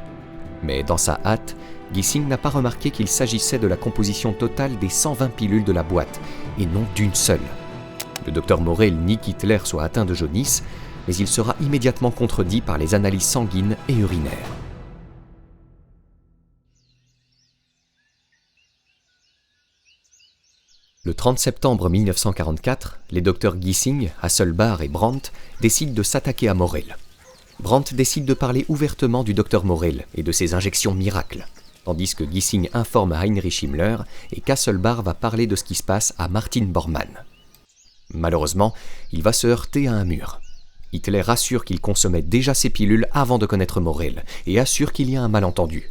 Mais dans sa hâte, Gissing n'a pas remarqué qu'il s'agissait de la composition totale des 120 pilules de la boîte et non d'une seule. Le docteur Morel nie qu'Hitler soit atteint de jaunisse, mais il sera immédiatement contredit par les analyses sanguines et urinaires. Le 30 septembre 1944, les docteurs Gissing, Hasselbalch et Brandt décident de s'attaquer à Morel. Brandt décide de parler ouvertement du docteur Morel et de ses injections miracles, tandis que Gissing informe Heinrich Himmler et qu'Hasselbalch va parler de ce qui se passe à Martin Bormann. Malheureusement, il va se heurter à un mur. Hitler assure qu'il consommait déjà ses pilules avant de connaître Morel et assure qu'il y a un malentendu.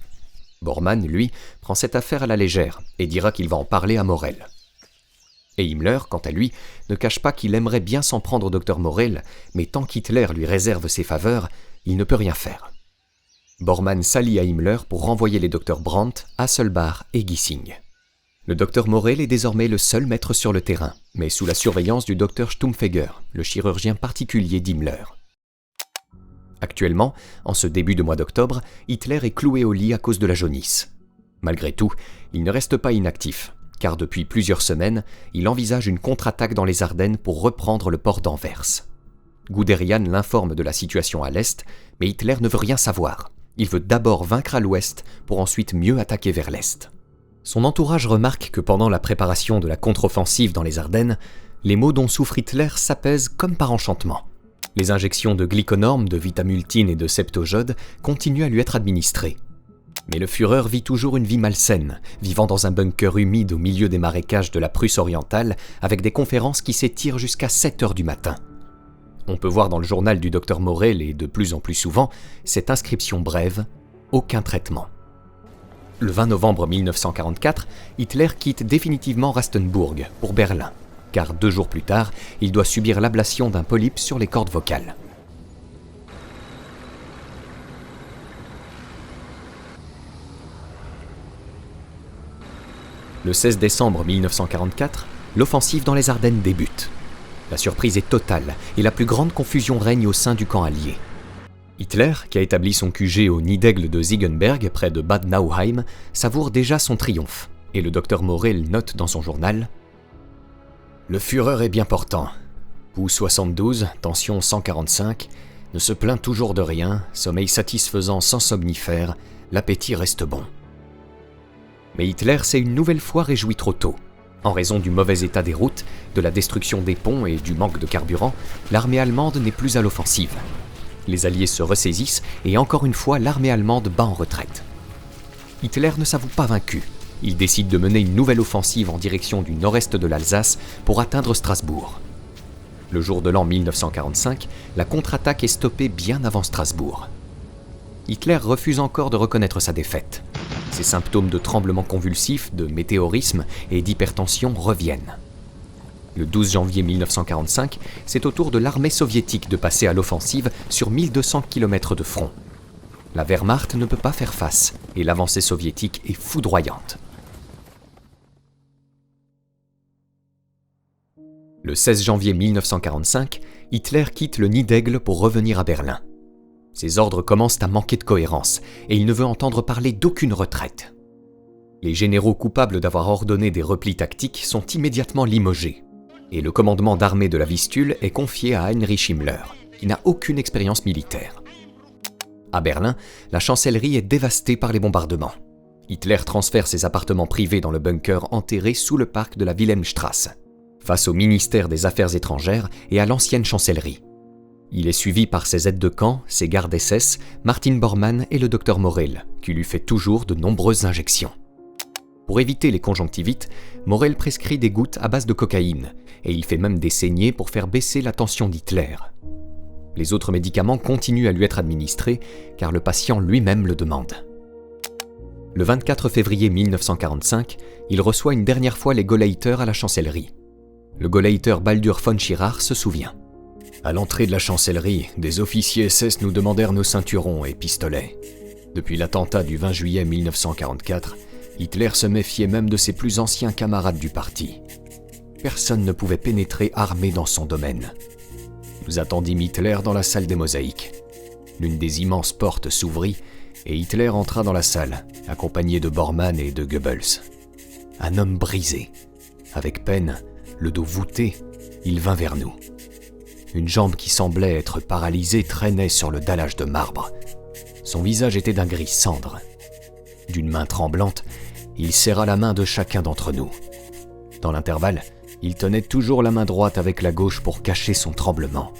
Bormann, lui, prend cette affaire à la légère et dira qu'il va en parler à Morel. Et Himmler, quant à lui, ne cache pas qu'il aimerait bien s'en prendre au docteur Morel, mais tant qu'Hitler lui réserve ses faveurs, il ne peut rien faire. Bormann s'allie à Himmler pour renvoyer les docteurs Brandt, Hasselbalch et Gissing. Le docteur Morel est désormais le seul maître sur le terrain, mais sous la surveillance du docteur Stumpfegger, le chirurgien particulier d'Himmler. Actuellement, en ce début de mois d'octobre, Hitler est cloué au lit à cause de la jaunisse. Malgré tout, il ne reste pas inactif, car depuis plusieurs semaines, il envisage une contre-attaque dans les Ardennes pour reprendre le port d'Anvers. Guderian l'informe de la situation à l'est, mais Hitler ne veut rien savoir. Il veut d'abord vaincre à l'ouest pour ensuite mieux attaquer vers l'est. Son entourage remarque que pendant la préparation de la contre-offensive dans les Ardennes, les maux dont souffre Hitler s'apaisent comme par enchantement. Les injections de glyconorme, de vitamultine et de septogode continuent à lui être administrées. Mais le Führer vit toujours une vie malsaine, vivant dans un bunker humide au milieu des marécages de la Prusse orientale, avec des conférences qui s'étirent jusqu'à 7 heures du matin. On peut voir dans le journal du docteur Morel, et de plus en plus souvent, cette inscription brève « Aucun traitement ». Le 20 novembre 1944, Hitler quitte définitivement Rastenburg pour Berlin, car 2 jours plus tard, il doit subir l'ablation d'un polype sur les cordes vocales. Le 16 décembre 1944, l'offensive dans les Ardennes débute. La surprise est totale et la plus grande confusion règne au sein du camp allié. Hitler, qui a établi son QG au nid d'aigle de Ziegenberg près de Bad Nauheim, savoure déjà son triomphe et le docteur Morel note dans son journal Le Führer est bien portant. Pouls 72, tension 145, ne se plaint toujours de rien, sommeil satisfaisant sans somnifère, l'appétit reste bon. Mais Hitler s'est une nouvelle fois réjoui trop tôt. En raison du mauvais état des routes, de la destruction des ponts et du manque de carburant, l'armée allemande n'est plus à l'offensive. Les Alliés se ressaisissent et encore une fois, l'armée allemande bat en retraite. Hitler ne s'avoue pas vaincu. Il décide de mener une nouvelle offensive en direction du nord-est de l'Alsace pour atteindre Strasbourg. Le jour de l'an 1945, la contre-attaque est stoppée bien avant Strasbourg. Hitler refuse encore de reconnaître sa défaite. Ses symptômes de tremblements convulsifs, de météorisme et d'hypertension reviennent. Le 12 janvier 1945, c'est au tour de l'armée soviétique de passer à l'offensive sur 1200 km de front. La Wehrmacht ne peut pas faire face et l'avancée soviétique est foudroyante. Le 16 janvier 1945, Hitler quitte le Nid d'Aigle pour revenir à Berlin. Ses ordres commencent à manquer de cohérence et il ne veut entendre parler d'aucune retraite. Les généraux coupables d'avoir ordonné des replis tactiques sont immédiatement limogés et le commandement d'armée de la Vistule est confié à Heinrich Himmler, qui n'a aucune expérience militaire. À Berlin, la chancellerie est dévastée par les bombardements. Hitler transfère ses appartements privés dans le bunker enterré sous le parc de la Wilhelmstrasse, face au ministère des Affaires étrangères et à l'ancienne chancellerie. Il est suivi par ses aides de camp, ses gardes SS, Martin Bormann et le docteur Morel, qui lui fait toujours de nombreuses injections. Pour éviter les conjonctivites, Morel prescrit des gouttes à base de cocaïne, et il fait même des saignées pour faire baisser la tension d'Hitler. Les autres médicaments continuent à lui être administrés, car le patient lui-même le demande. Le 24 février 1945, il reçoit une dernière fois les Gauleiter à la chancellerie. Le Gauleiter Baldur von Schirach se souvient. À l'entrée de la chancellerie, des officiers SS nous demandèrent nos ceinturons et pistolets. Depuis l'attentat du 20 juillet 1944, Hitler se méfiait même de ses plus anciens camarades du parti. Personne ne pouvait pénétrer armé dans son domaine. Nous attendîmes Hitler dans la salle des mosaïques. L'une des immenses portes s'ouvrit et Hitler entra dans la salle, accompagné de Bormann et de Goebbels. Un homme brisé. Avec peine, le dos voûté, il vint vers nous. Une jambe qui semblait être paralysée traînait sur le dallage de marbre. Son visage était d'un gris cendre. D'une main tremblante, il serra la main de chacun d'entre nous. Dans l'intervalle, il tenait toujours la main droite avec la gauche pour cacher son tremblement.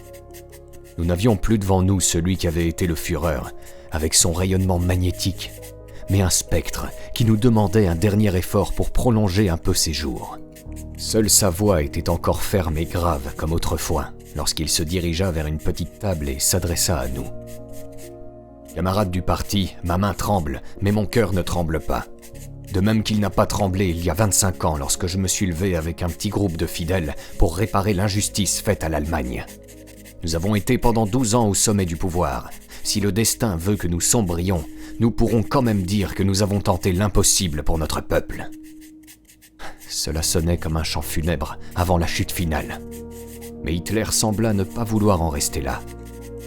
Nous n'avions plus devant nous celui qui avait été le Führer, avec son rayonnement magnétique, mais un spectre qui nous demandait un dernier effort pour prolonger un peu ses jours. Seule sa voix était encore ferme et grave comme autrefois, lorsqu'il se dirigea vers une petite table et s'adressa à nous. « Camarades du parti, ma main tremble, mais mon cœur ne tremble pas. De même qu'il n'a pas tremblé il y a 25 ans lorsque je me suis levé avec un petit groupe de fidèles pour réparer l'injustice faite à l'Allemagne. Nous avons été pendant 12 ans au sommet du pouvoir. Si le destin veut que nous sombrions, nous pourrons quand même dire que nous avons tenté l'impossible pour notre peuple. » Cela sonnait comme un chant funèbre avant la chute finale. Mais Hitler sembla ne pas vouloir en rester là.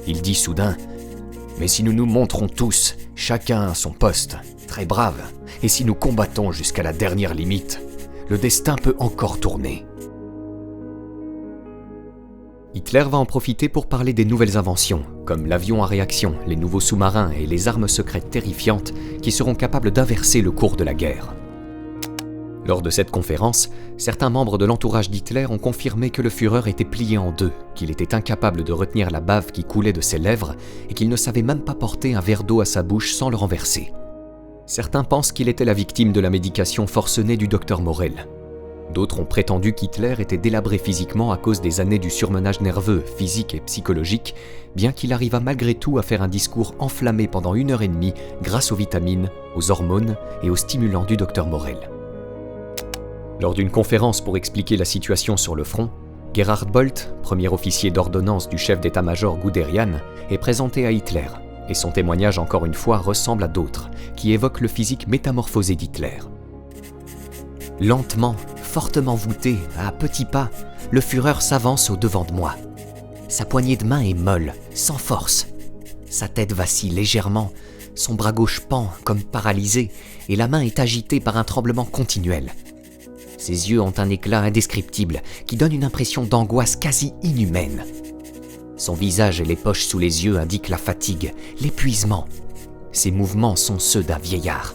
Il dit soudain « Mais si nous nous montrons tous, chacun à son poste, très braves, et si nous combattons jusqu'à la dernière limite, le destin peut encore tourner. » Hitler va en profiter pour parler des nouvelles inventions, comme l'avion à réaction, les nouveaux sous-marins et les armes secrètes terrifiantes qui seront capables d'inverser le cours de la guerre. Lors de cette conférence, certains membres de l'entourage d'Hitler ont confirmé que le Führer était plié en deux, qu'il était incapable de retenir la bave qui coulait de ses lèvres et qu'il ne savait même pas porter un verre d'eau à sa bouche sans le renverser. Certains pensent qu'il était la victime de la médication forcenée du docteur Morel. D'autres ont prétendu qu'Hitler était délabré physiquement à cause des années du surmenage nerveux, physique et psychologique, bien qu'il arriva malgré tout à faire un discours enflammé pendant 1h30 grâce aux vitamines, aux hormones et aux stimulants du docteur Morel. Lors d'une conférence pour expliquer la situation sur le front, Gerhard Bolt, premier officier d'ordonnance du chef d'état-major Guderian, est présenté à Hitler, et son témoignage encore une fois ressemble à d'autres, qui évoquent le physique métamorphosé d'Hitler. Lentement, fortement voûté, à petits pas, le Führer s'avance au-devant de moi. Sa poignée de main est molle, sans force. Sa tête vacille légèrement, son bras gauche pend comme paralysé, et la main est agitée par un tremblement continuel. Ses yeux ont un éclat indescriptible qui donne une impression d'angoisse quasi inhumaine. Son visage et les poches sous les yeux indiquent la fatigue, l'épuisement. Ses mouvements sont ceux d'un vieillard.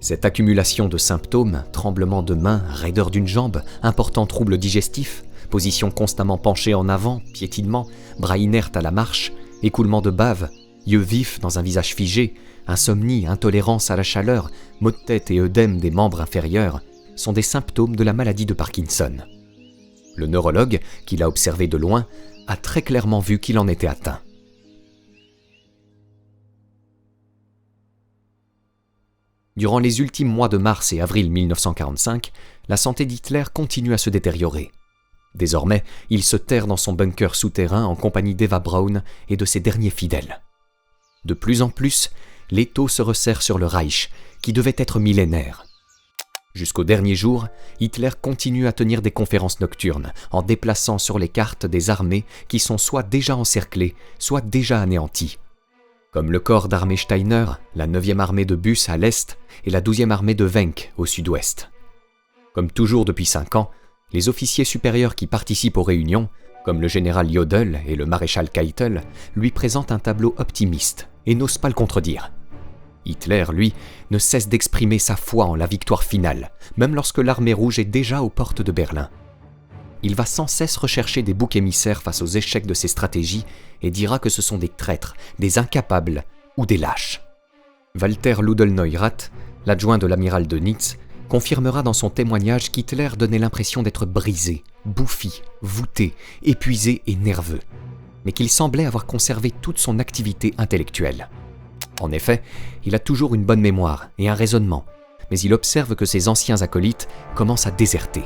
Cette accumulation de symptômes, tremblements de main, raideur d'une jambe, importants troubles digestifs, position constamment penchée en avant, piétinement, bras inertes à la marche, écoulement de bave, yeux vifs dans un visage figé, insomnie, intolérance à la chaleur, maux de tête et œdème des membres inférieurs, sont des symptômes de la maladie de Parkinson. Le neurologue, qui l'a observé de loin, a très clairement vu qu'il en était atteint. Durant les ultimes mois de mars et avril 1945, la santé d'Hitler continue à se détériorer. Désormais, il se terre dans son bunker souterrain en compagnie d'Eva Braun et de ses derniers fidèles. De plus en plus, l'étau se resserre sur le Reich, qui devait être millénaire. Jusqu'au dernier jour, Hitler continue à tenir des conférences nocturnes, en déplaçant sur les cartes des armées qui sont soit déjà encerclées, soit déjà anéanties. Comme le corps d'armée Steiner, la 9e armée de Buss à l'est et la 12e armée de Wenck au sud-ouest. Comme toujours depuis 5 ans, les officiers supérieurs qui participent aux réunions, comme le général Jodl et le maréchal Keitel, lui présentent un tableau optimiste et n'osent pas le contredire. Hitler, lui, ne cesse d'exprimer sa foi en la victoire finale, même lorsque l'armée rouge est déjà aux portes de Berlin. Il va sans cesse rechercher des boucs émissaires face aux échecs de ses stratégies et dira que ce sont des traîtres, des incapables ou des lâches. Walter Ludl-Neurath, l'adjoint de l'amiral Dönitz, confirmera dans son témoignage qu'Hitler donnait l'impression d'être brisé, bouffi, voûté, épuisé et nerveux, mais qu'il semblait avoir conservé toute son activité intellectuelle. En effet, il a toujours une bonne mémoire et un raisonnement, mais il observe que ses anciens acolytes commencent à déserter.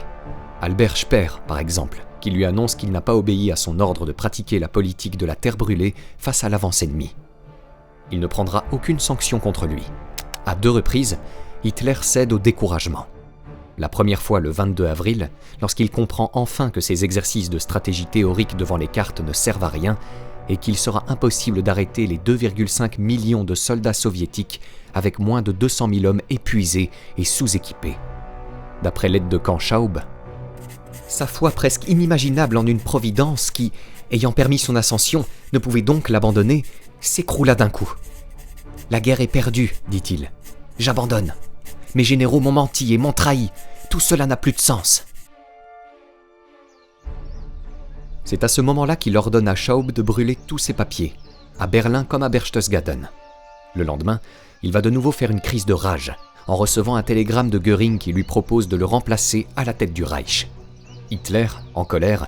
Albert Speer, par exemple, qui lui annonce qu'il n'a pas obéi à son ordre de pratiquer la politique de la terre brûlée face à l'avance ennemie. Il ne prendra aucune sanction contre lui. À 2 reprises, Hitler cède au découragement. La première fois le 22 avril, lorsqu'il comprend enfin que ses exercices de stratégie théorique devant les cartes ne servent à rien et qu'il sera impossible d'arrêter les 2,5 millions de soldats soviétiques avec moins de 200 000 hommes épuisés et sous-équipés. D'après l'aide de camp Schaub, sa foi presque inimaginable en une providence qui, ayant permis son ascension, ne pouvait donc l'abandonner, s'écroula d'un coup. « La guerre est perdue, dit-il. J'abandonne. Mes généraux m'ont menti et m'ont trahi. Tout cela n'a plus de sens. » C'est à ce moment-là qu'il ordonne à Schaub de brûler tous ses papiers, à Berlin comme à Berchtesgaden. Le lendemain, il va de nouveau faire une crise de rage, en recevant un télégramme de Göring qui lui propose de le remplacer à la tête du Reich. Hitler, en colère,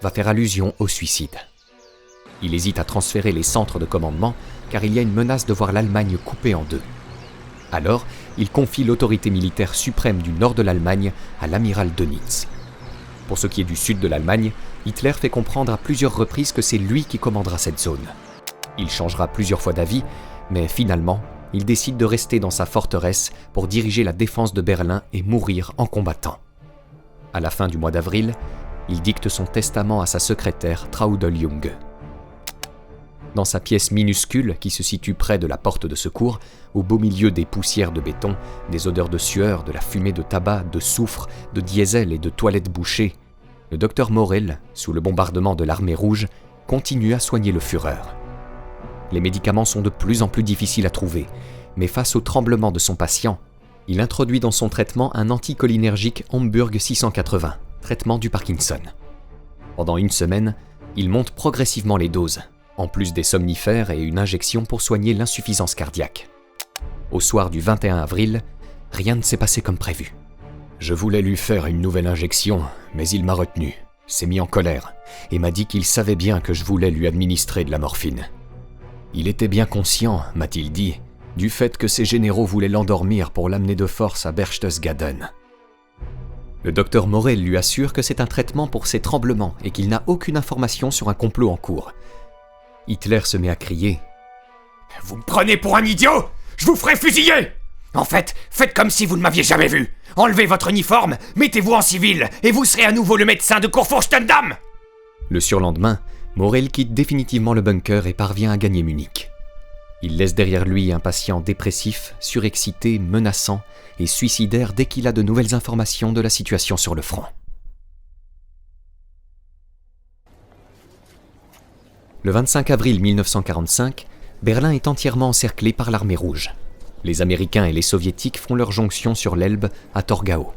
va faire allusion au suicide. Il hésite à transférer les centres de commandement car il y a une menace de voir l'Allemagne coupée en 2. Alors, il confie l'autorité militaire suprême du nord de l'Allemagne à l'amiral Dönitz. Pour ce qui est du sud de l'Allemagne, Hitler fait comprendre à plusieurs reprises que c'est lui qui commandera cette zone. Il changera plusieurs fois d'avis, mais finalement, il décide de rester dans sa forteresse pour diriger la défense de Berlin et mourir en combattant. À la fin du mois d'avril, il dicte son testament à sa secrétaire Traudl Jung. Dans sa pièce minuscule qui se situe près de la porte de secours, au beau milieu des poussières de béton, des odeurs de sueur, de la fumée de tabac, de soufre, de diesel et de toilettes bouchées, le docteur Morel, sous le bombardement de l'armée rouge, continue à soigner le Führer. Les médicaments sont de plus en plus difficiles à trouver, mais face au tremblement de son patient, il introduit dans son traitement un anticholinergique Homburg 680, traitement du Parkinson. Pendant 1 semaine, il monte progressivement les doses, en plus des somnifères et une injection pour soigner l'insuffisance cardiaque. Au soir du 21 avril, rien ne s'est passé comme prévu. Je voulais lui faire une nouvelle injection, mais il m'a retenu, s'est mis en colère, et m'a dit qu'il savait bien que je voulais lui administrer de la morphine. Il était bien conscient, m'a-t-il dit, du fait que ses généraux voulaient l'endormir pour l'amener de force à Berchtesgaden. Le docteur Morel lui assure que c'est un traitement pour ses tremblements et qu'il n'a aucune information sur un complot en cours. Hitler se met à crier « Vous me prenez pour un idiot ? Je vous ferai fusiller ! En fait, faites comme si vous ne m'aviez jamais vu. Enlevez votre uniforme, mettez-vous en civil, et vous serez à nouveau le médecin de Kurfürstendamm !» Le surlendemain, Morel quitte définitivement le bunker et parvient à gagner Munich. Il laisse derrière lui un patient dépressif, surexcité, menaçant et suicidaire dès qu'il a de nouvelles informations de la situation sur le front. Le 25 avril 1945, Berlin est entièrement encerclé par l'armée rouge. Les Américains et les Soviétiques font leur jonction sur l'Elbe à Torgau.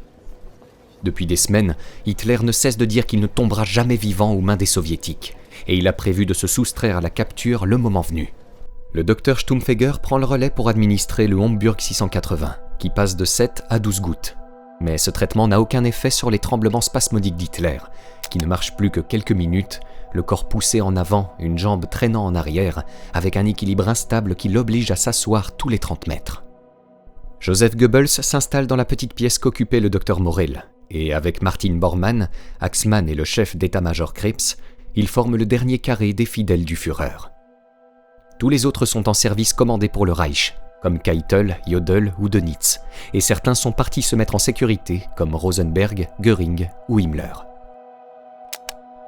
Depuis des semaines, Hitler ne cesse de dire qu'il ne tombera jamais vivant aux mains des Soviétiques, et il a prévu de se soustraire à la capture le moment venu. Le docteur Stumpfegger prend le relais pour administrer le Homburg 680, qui passe de 7 à 12 gouttes. Mais ce traitement n'a aucun effet sur les tremblements spasmodiques d'Hitler, qui ne marche plus que quelques minutes, le corps poussé en avant, une jambe traînant en arrière, avec un équilibre instable qui l'oblige à s'asseoir tous les 30 mètres. Joseph Goebbels s'installe dans la petite pièce qu'occupait le docteur Morel, et avec Martin Bormann, Axmann et le chef d'état-major Krebs, ils forment le dernier carré des fidèles du Führer. Tous les autres sont en service commandé pour le Reich, comme Keitel, Jodl ou Dönitz, et certains sont partis se mettre en sécurité, comme Rosenberg, Göring ou Himmler.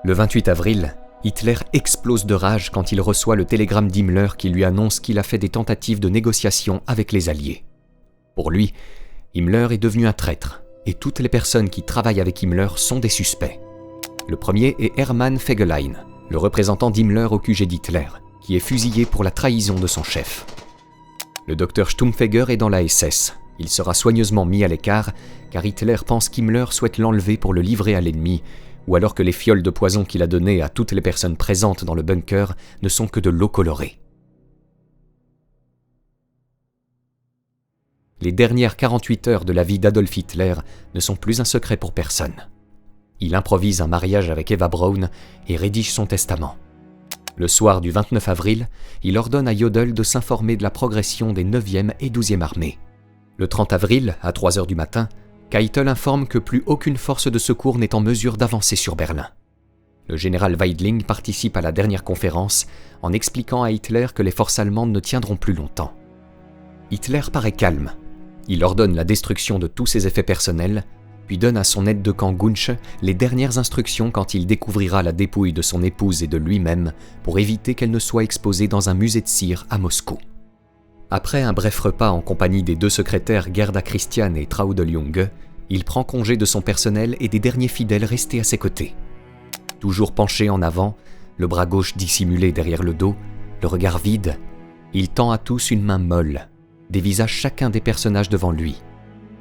Le 28 avril, Hitler explose de rage quand il reçoit le télégramme d'Himmler qui lui annonce qu'il a fait des tentatives de négociation avec les Alliés. Pour lui, Himmler est devenu un traître, et toutes les personnes qui travaillent avec Himmler sont des suspects. Le premier est Hermann Fegelein, le représentant d'Himmler au QG d'Hitler, qui est fusillé pour la trahison de son chef. Le docteur Stumpfegger est dans la SS. Il sera soigneusement mis à l'écart, car Hitler pense qu'Himmler souhaite l'enlever pour le livrer à l'ennemi, ou alors que les fioles de poison qu'il a données à toutes les personnes présentes dans le bunker ne sont que de l'eau colorée. Les dernières 48 heures de la vie d'Adolf Hitler ne sont plus un secret pour personne. Il improvise un mariage avec Eva Braun et rédige son testament. Le soir du 29 avril, il ordonne à Jodl de s'informer de la progression des 9e et 12e armées. Le 30 avril, à 3 heures du matin, Keitel informe que plus aucune force de secours n'est en mesure d'avancer sur Berlin. Le général Weidling participe à la dernière conférence en expliquant à Hitler que les forces allemandes ne tiendront plus longtemps. Hitler paraît calme. Il ordonne la destruction de tous ses effets personnels, puis donne à son aide de camp Gunsch les dernières instructions quand il découvrira la dépouille de son épouse et de lui-même pour éviter qu'elle ne soit exposée dans un musée de cire à Moscou. Après un bref repas en compagnie des 2 secrétaires Gerda Christian et Traudl Junge, il prend congé de son personnel et des derniers fidèles restés à ses côtés. Toujours penché en avant, le bras gauche dissimulé derrière le dos, le regard vide, il tend à tous une main molle, dévisage chacun des personnages devant lui.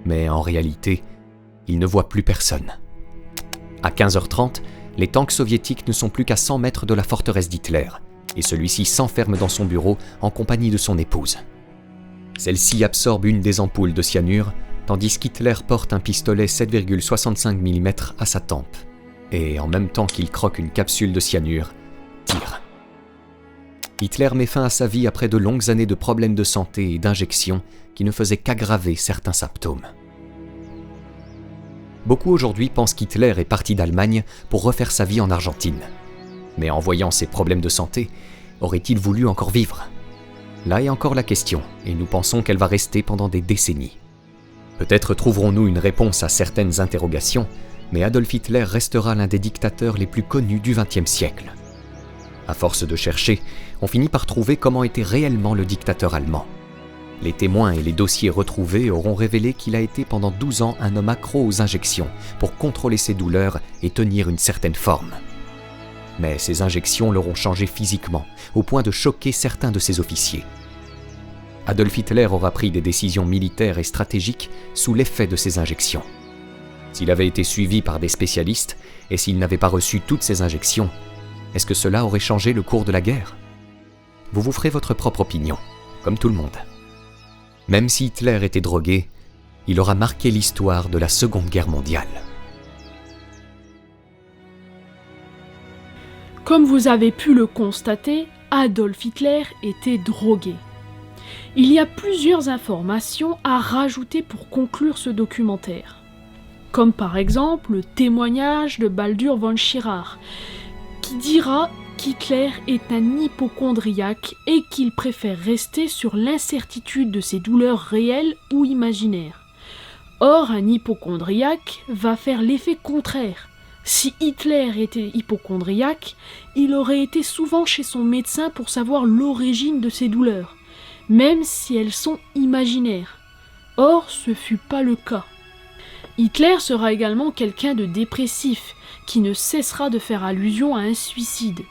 Mais en réalité, il ne voit plus personne. À 15h30, les tanks soviétiques ne sont plus qu'à 100 mètres de la forteresse d'Hitler, et celui-ci s'enferme dans son bureau en compagnie de son épouse. Celle-ci absorbe une des ampoules de cyanure, tandis qu'Hitler porte un pistolet 7,65 mm à sa tempe, et en même temps qu'il croque une capsule de cyanure, tire. Hitler met fin à sa vie après de longues années de problèmes de santé et d'injections qui ne faisaient qu'aggraver certains symptômes. Beaucoup aujourd'hui pensent qu'Hitler est parti d'Allemagne pour refaire sa vie en Argentine. Mais en voyant ses problèmes de santé, aurait-il voulu encore vivre ? Là est encore la question, et nous pensons qu'elle va rester pendant des décennies. Peut-être trouverons-nous une réponse à certaines interrogations, mais Adolf Hitler restera l'un des dictateurs les plus connus du XXe siècle. À force de chercher, on finit par trouver comment était réellement le dictateur allemand. Les témoins et les dossiers retrouvés auront révélé qu'il a été pendant 12 ans un homme accro aux injections pour contrôler ses douleurs et tenir une certaine forme. Mais ces injections l'auront changé physiquement, au point de choquer certains de ses officiers. Adolf Hitler aura pris des décisions militaires et stratégiques sous l'effet de ces injections. S'il avait été suivi par des spécialistes et s'il n'avait pas reçu toutes ces injections, est-ce que cela aurait changé le cours de la guerre ? Vous vous ferez votre propre opinion, comme tout le monde. Même si Hitler était drogué, il aura marqué l'histoire de la Seconde Guerre mondiale. Comme vous avez pu le constater, Adolf Hitler était drogué. Il y a plusieurs informations à rajouter pour conclure ce documentaire. Comme par exemple le témoignage de Baldur von Schirach, qui dira qu'Hitler est un hypocondriaque et qu'il préfère rester sur l'incertitude de ses douleurs réelles ou imaginaires. Or, un hypocondriaque va faire l'effet contraire. Si Hitler était hypocondriaque, il aurait été souvent chez son médecin pour savoir l'origine de ses douleurs. même si elles sont imaginaires. Or, ce fut pas le cas. Hitler sera également quelqu'un de dépressif, qui ne cessera de faire allusion à un suicide,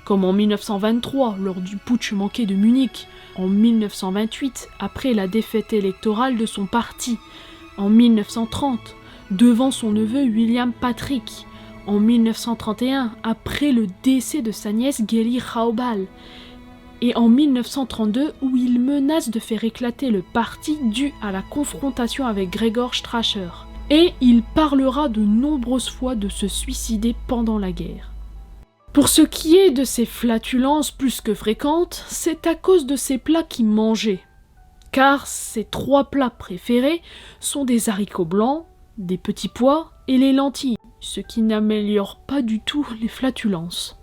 comme en 1923 lors du putsch manqué de Munich, en 1928 après la défaite électorale de son parti, en 1930 devant son neveu William Patrick, en 1931 après le décès de sa nièce Geli Raubal, et en 1932 où il menace de faire éclater le parti dû à la confrontation avec Gregor Strasser. Et il parlera de nombreuses fois de se suicider pendant la guerre. Pour ce qui est de ses flatulences plus que fréquentes, c'est à cause de ses plats qu'il mangeait. Car ses 3 plats préférés sont des haricots blancs, des petits pois et les lentilles, ce qui n'améliore pas du tout les flatulences.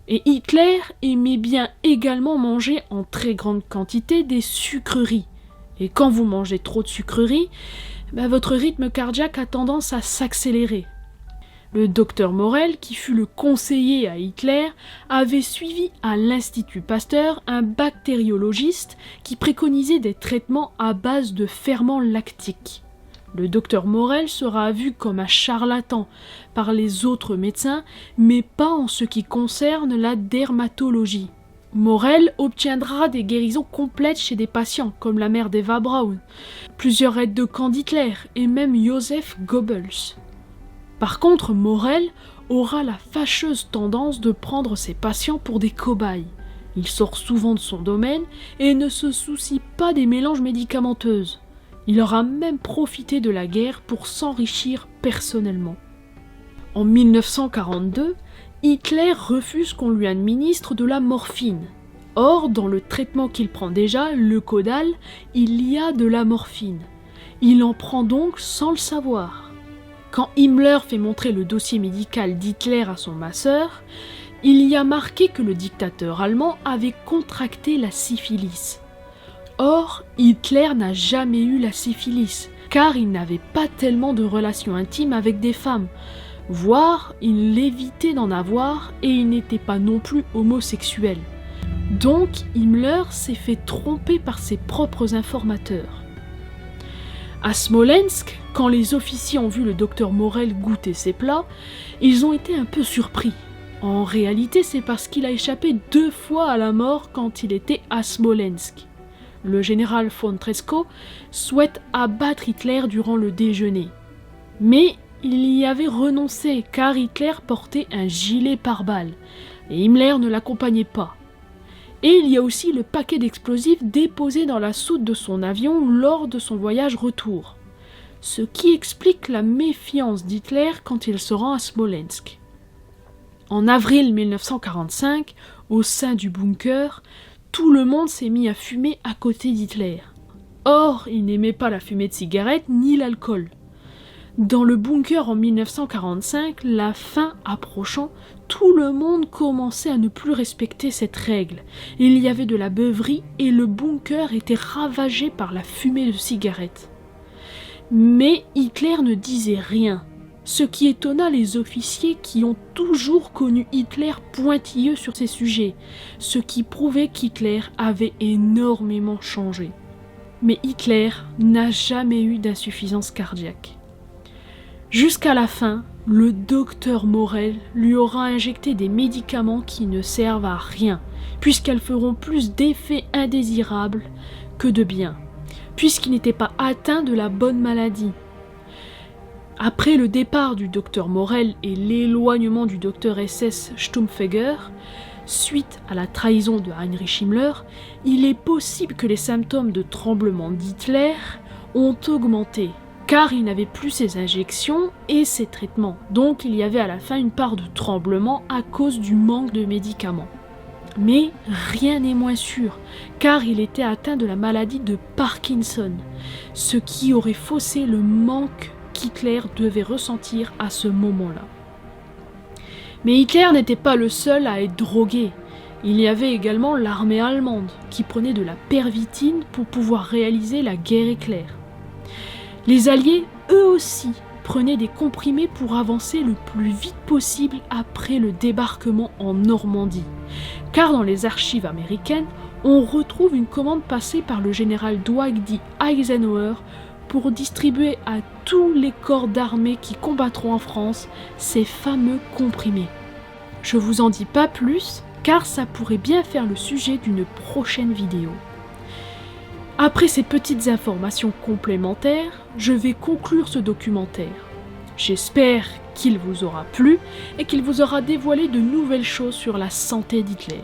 Et Hitler aimait bien également manger en très grande quantité des sucreries. Et quand vous mangez trop de sucreries, votre rythme cardiaque a tendance à s'accélérer. Le docteur Morel, qui fut le conseiller à Hitler, avait suivi à l'Institut Pasteur un bactériologiste qui préconisait des traitements à base de ferments lactiques. Le docteur Morel sera vu comme un charlatan par les autres médecins, mais pas en ce qui concerne la dermatologie. Morel obtiendra des guérisons complètes chez des patients comme la mère d'Eva Braun, plusieurs aides de camp d'Hitler et même Joseph Goebbels. Par contre, Morel aura la fâcheuse tendance de prendre ses patients pour des cobayes. Il sort souvent de son domaine et ne se soucie pas des mélanges médicamenteuses. Il aura même profité de la guerre pour s'enrichir personnellement. En 1942, Hitler refuse qu'on lui administre de la morphine. Or, dans le traitement qu'il prend déjà, le caudal, il y a de la morphine. Il en prend donc sans le savoir. Quand Himmler fait montrer le dossier médical d'Hitler à son masseur, il y a marqué que le dictateur allemand avait contracté la syphilis. Or, Hitler n'a jamais eu la syphilis, car il n'avait pas tellement de relations intimes avec des femmes, voire il évitait d'en avoir et il n'était pas non plus homosexuel. Donc Himmler s'est fait tromper par ses propres informateurs. À Smolensk, quand les officiers ont vu le docteur Morel goûter ses plats, ils ont été un peu surpris. En réalité, c'est parce qu'il a échappé 2 fois à la mort quand il était à Smolensk. Le général von Tresckow souhaite abattre Hitler durant le déjeuner. Mais il y avait renoncé car Hitler portait un gilet pare-balles et Himmler ne l'accompagnait pas. Et il y a aussi le paquet d'explosifs déposé dans la soute de son avion lors de son voyage retour. Ce qui explique la méfiance d'Hitler quand il se rend à Smolensk. En avril 1945, au sein du bunker, tout le monde s'est mis à fumer à côté d'Hitler. Or, il n'aimait pas la fumée de cigarette ni l'alcool. Dans le bunker en 1945, la fin approchant, tout le monde commençait à ne plus respecter cette règle. Il y avait de la beuverie et le bunker était ravagé par la fumée de cigarettes. Mais Hitler ne disait rien, ce qui étonna les officiers qui ont toujours connu Hitler pointilleux sur ces sujets, ce qui prouvait qu'Hitler avait énormément changé. Mais Hitler n'a jamais eu d'insuffisance cardiaque. Jusqu'à la fin, le docteur Morel lui aura injecté des médicaments qui ne servent à rien, puisqu'elles feront plus d'effets indésirables que de bien, puisqu'il n'était pas atteint de la bonne maladie. Après le départ du docteur Morel et l'éloignement du docteur SS Stumpfegger, suite à la trahison de Heinrich Himmler, il est possible que les symptômes de tremblement d'Hitler ont augmenté, car il n'avait plus ses injections et ses traitements. Donc il y avait à la fin une part de tremblement à cause du manque de médicaments. Mais rien n'est moins sûr, car il était atteint de la maladie de Parkinson, ce qui aurait faussé le manque qu'Hitler devait ressentir à ce moment-là. Mais Hitler n'était pas le seul à être drogué. Il y avait également l'armée allemande, qui prenait de la pervitine pour pouvoir réaliser la guerre éclair. Les Alliés, eux aussi, prenaient des comprimés pour avancer le plus vite possible après le débarquement en Normandie. Car dans les archives américaines, on retrouve une commande passée par le général Dwight D. Eisenhower pour distribuer à tous les corps d'armée qui combattront en France ces fameux comprimés. Je vous en dis pas plus, car ça pourrait bien faire le sujet d'une prochaine vidéo. Après ces petites informations complémentaires, je vais conclure ce documentaire. J'espère qu'il vous aura plu et qu'il vous aura dévoilé de nouvelles choses sur la santé d'Hitler.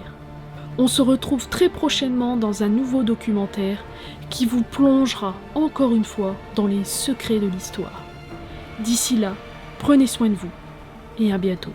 On se retrouve très prochainement dans un nouveau documentaire qui vous plongera encore une fois dans les secrets de l'histoire. D'ici là, prenez soin de vous et à bientôt.